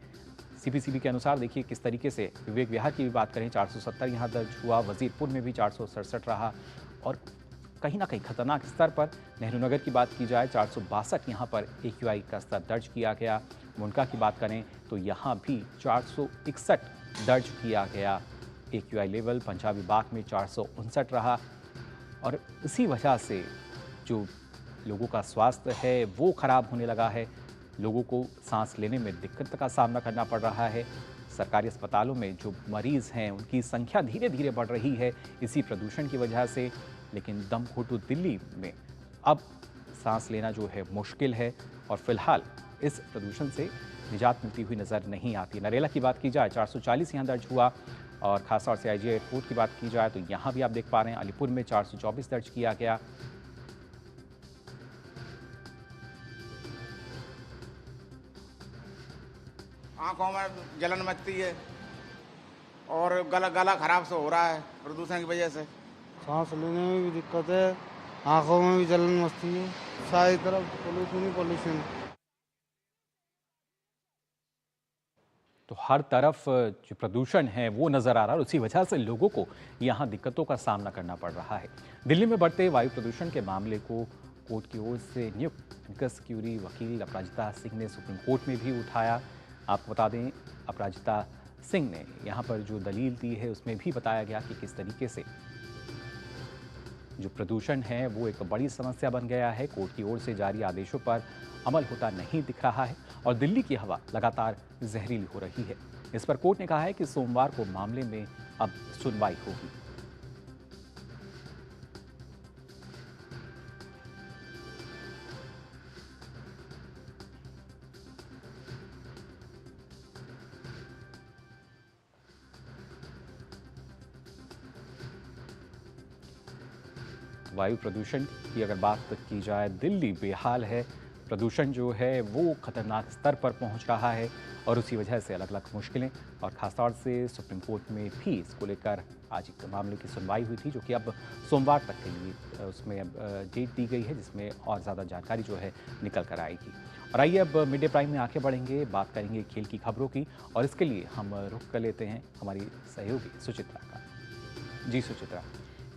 CPCB के अनुसार देखिए किस तरीके से विवेक विहार की भी बात करें 470 यहाँ दर्ज हुआ, वजीरपुर में भी 467 रहा। और कहीं ना कहीं खतरनाक स्तर पर नेहरू नगर की बात की जाए 462 यहाँ पर AQI का स्तर दर्ज किया गया। मुंडका की बात करें तो यहाँ भी 461 दर्ज किया गया AQI लेवल। पंजाबी बाग में 459 रहा। और इसी वजह से जो लोगों का स्वास्थ्य है वो खराब होने लगा है। लोगों को सांस लेने में दिक्कत का सामना करना पड़ रहा है। सरकारी अस्पतालों में जो मरीज़ हैं उनकी संख्या धीरे धीरे बढ़ रही है इसी प्रदूषण की वजह से। लेकिन दमघोटू दिल्ली में अब सांस लेना जो है मुश्किल है और फिलहाल इस प्रदूषण से निजात मिलती हुई नज़र नहीं आती। नरेला की बात की जाए 440 यहाँ दर्ज हुआ। और खासतौर से IGI एयरपोर्ट की बात की जाए तो यहाँ भी आप देख पा रहे हैं अलीपुर में 424 दर्ज किया गया।
आंखों में जलन मचती है और गला खराब से हो रहा है प्रदूषण की वजह से।
सांस लेने में भी दिक्कत है, आंखों में भी जलन मचती है, सारी तरफ पोल्यूशन ही पोल्यूशन।
तो हर तरफ जो प्रदूषण है वो नजर आ रहा है और उसी वजह से लोगों को यहाँ दिक्कतों का सामना करना पड़ रहा है। दिल्ली में बढ़ते वायु प्रदूषण के मामले को कोर्ट की ओर से नियुक्त विकास क्यूरी वकील अपराजिता सिंह ने सुप्रीम कोर्ट में भी उठाया। आपको बता दें, अपराजिता सिंह ने यहाँ पर जो दलील दी है उसमें भी बताया गया कि किस तरीके से जो प्रदूषण है वो एक बड़ी समस्या बन गया है। कोर्ट की ओर से जारी आदेशों पर अमल होता नहीं दिख रहा है और दिल्ली की हवा लगातार जहरीली हो रही है। इस पर कोर्ट ने कहा है कि सोमवार को मामले में अब सुनवाई होगी। वायु प्रदूषण की अगर बात की जाए, दिल्ली बेहाल है। प्रदूषण जो है वो खतरनाक स्तर पर पहुंच रहा है और उसी वजह से अलग अलग मुश्किलें और खासतौर से सुप्रीम कोर्ट में भी इसको लेकर आज एक मामले की सुनवाई हुई थी, जो कि अब सोमवार तक के लिए उसमें अब डेट दी गई है, जिसमें और ज़्यादा जानकारी जो है निकल कर आएगी। और आइए अब मिड डे प्राइम में आगे बढ़ेंगे, बात करेंगे खेल की खबरों की और इसके लिए हम रुख कर लेते हैं हमारी सहयोगी सुचित्रा का। जी सुचित्रा।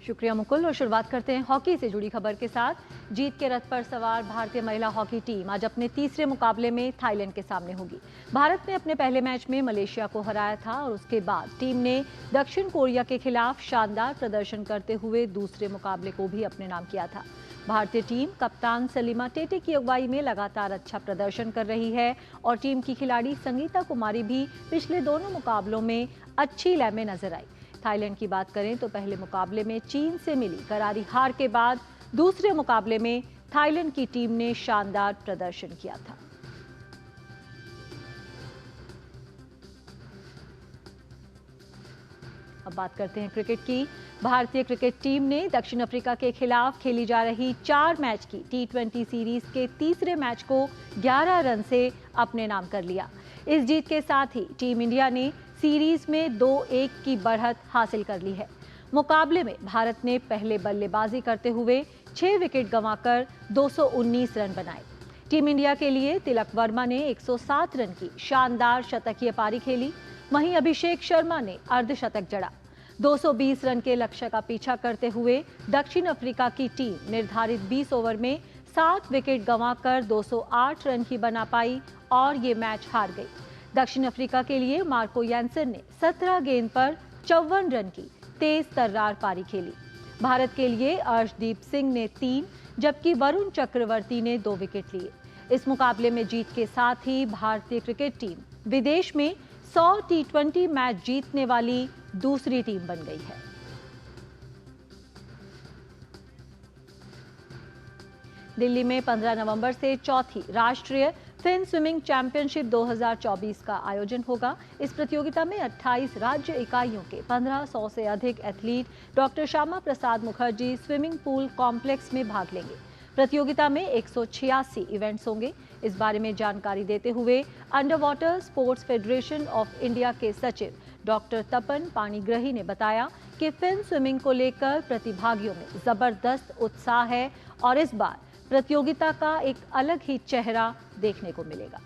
शुक्रिया मुकुल। और शुरुआत करते हैं हॉकी से जुड़ी खबर के साथ। जीत के रथ पर सवार भारतीय महिला हॉकी टीम आज अपने तीसरे मुकाबले में थाईलैंड के सामने होगी। भारत ने अपने पहले मैच में मलेशिया को हराया था और उसके बाद टीम ने दक्षिण कोरिया के खिलाफ शानदार प्रदर्शन करते हुए दूसरे मुकाबले को भी अपने नाम किया था। भारतीय टीम कप्तान सलीमा टेटे की अगुवाई में लगातार अच्छा प्रदर्शन कर रही है और टीम की खिलाड़ी संगीता कुमारी भी पिछले दोनों मुकाबलों में अच्छी लय में नजर आई। थाईलैंड की बात करें तो पहले मुकाबले में चीन से मिली करारी हार के बाद दूसरे मुकाबले में थाईलैंड की टीम ने शानदार प्रदर्शन किया था। अब बात करते हैं क्रिकेट की। भारतीय क्रिकेट टीम ने दक्षिण अफ्रीका के खिलाफ खेली जा रही 4 मैच की T20 सीरीज के तीसरे मैच को 11 रन से अपने नाम कर लिया। इस जीत के साथ ही टीम इंडिया ने सीरीज में 2-1 की बढ़त हासिल कर ली है। मुकाबले में भारत ने पहले बल्लेबाजी करते हुए 6 विकेट गंवाकर 219 रन बनाए। टीम इंडिया के लिए तिलक वर्मा ने 107 रन की शानदार शतकीय पारी खेली। वहीं अभिषेक शर्मा ने अर्धशतक जड़ा। 220 रन के लक्ष्य का पीछा करते हुए दक्षिण अफ्रीका की टीम निर्धारित 20 ओवर में 7 विकेट गंवाकर 208 रन ही बना पाई और ये मैच हार गई। दक्षिण अफ्रीका के लिए मार्को यानसन ने 17 गेंद पर 54 रन की तेज तर्रार पारी खेली। भारत के लिए अर्शदीप सिंह ने 3 जबकि वरुण चक्रवर्ती ने 2 विकेट लिए। इस मुकाबले में जीत के साथ ही भारतीय क्रिकेट टीम विदेश में 100 T20 मैच जीतने वाली दूसरी टीम बन गई है। दिल्ली में 15 नवंबर से चौथी राष्ट्रीय फिन स्विमिंग चैंपियनशिप 2024 का आयोजन होगा। इस प्रतियोगिता में 28 राज्य इकाइयों के 1500 से अधिक athlete doctor Shyama Prasad Mukherjee swimming pool complex में भाग लेंगे। प्रतियोगिता में 186 इवेंट्स होंगे। इस बारे में जानकारी देते हुए under water sports federation of India के सचिव डॉक्टर तपन पाणिग्रही ने बताया कि फिन स्विमिंग को लेकर प्रतिभागियों में जबरदस्त उत्साह है और इस बार प्रतियोगिता का एक अलग ही चेहरा देखने को मिलेगा।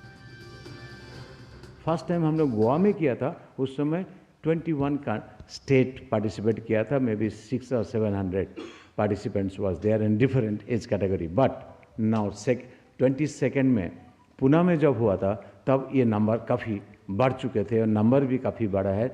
फर्स्ट टाइम हम लोग गोवा में किया था, उस समय 21 का स्टेट पार्टिसिपेट किया था, may be 600 or 700 participants was there in different age category. But now 22nd में पुणे में जब हुआ था तब ये नंबर काफ़ी बढ़ चुके थे और नंबर भी काफ़ी बड़ा है।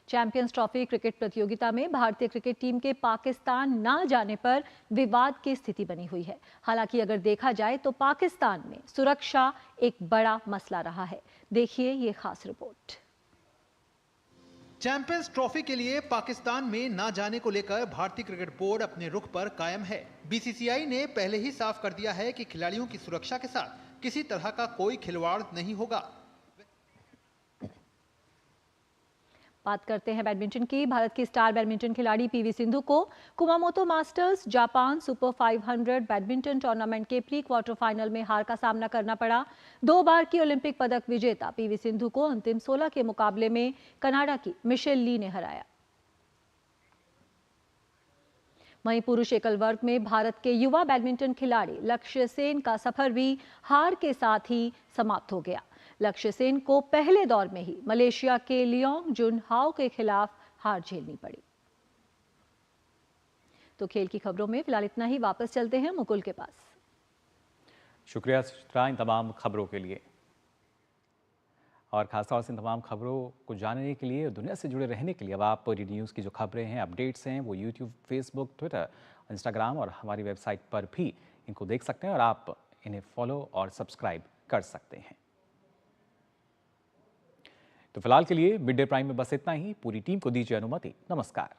चैंपियंस ट्रॉफी क्रिकेट प्रतियोगिता में भारतीय क्रिकेट टीम के पाकिस्तान न जाने पर विवाद की स्थिति बनी हुई है। हालांकि अगर देखा जाए तो पाकिस्तान में सुरक्षा एक बड़ा मसला रहा है। देखिए ये खास रिपोर्ट।
चैंपियंस ट्रॉफी के लिए पाकिस्तान में ना जाने को लेकर भारतीय क्रिकेट बोर्ड अपने रुख पर कायम है। बीसीसीआई ने पहले ही साफ कर दिया है कि खिलाड़ियों की सुरक्षा के साथ किसी तरह का कोई खिलवाड़ नहीं होगा।
बात करते हैं बैडमिंटन की। भारत की स्टार बैडमिंटन खिलाड़ी पीवी सिंधु को Kumamoto Masters Japan Super 500 badminton tournament के प्री क्वार्टर फाइनल में हार का सामना करना पड़ा। 2 बार की ओलंपिक पदक विजेता पीवी सिंधु को अंतिम 16 के मुकाबले में कनाडा की मिशेल ली ने हराया। वहीं पुरुष एकल वर्ग में भारत के युवा बैडमिंटन खिलाड़ी लक्ष्य सेन का सफर भी हार के साथ ही समाप्त हो गया। लक्ष्य सेन को पहले दौर में ही मलेशिया के लियोंग जुन हाओ के खिलाफ हार झेलनी पड़ी। तो खेल की खबरों में फिलहाल इतना ही। वापस चलते हैं मुकुल के पास।
शुक्रिया सुचित्रा इन तमाम खबरों के लिए। और खासतौर से इन तमाम खबरों को जानने के लिए, दुनिया से जुड़े रहने के लिए अब आप डीडी न्यूज़ की जो खबरें हैं, अपडेट्स हैं, वो यूट्यूब, फेसबुक, ट्विटर, इंस्टाग्राम और हमारी वेबसाइट पर भी इनको देख सकते हैं और आप इन्हें फॉलो और सब्सक्राइब कर सकते हैं। तो फिलहाल के लिए मिड डे प्राइम में बस इतना ही। पूरी टीम को दीजिए अनुमति। नमस्कार।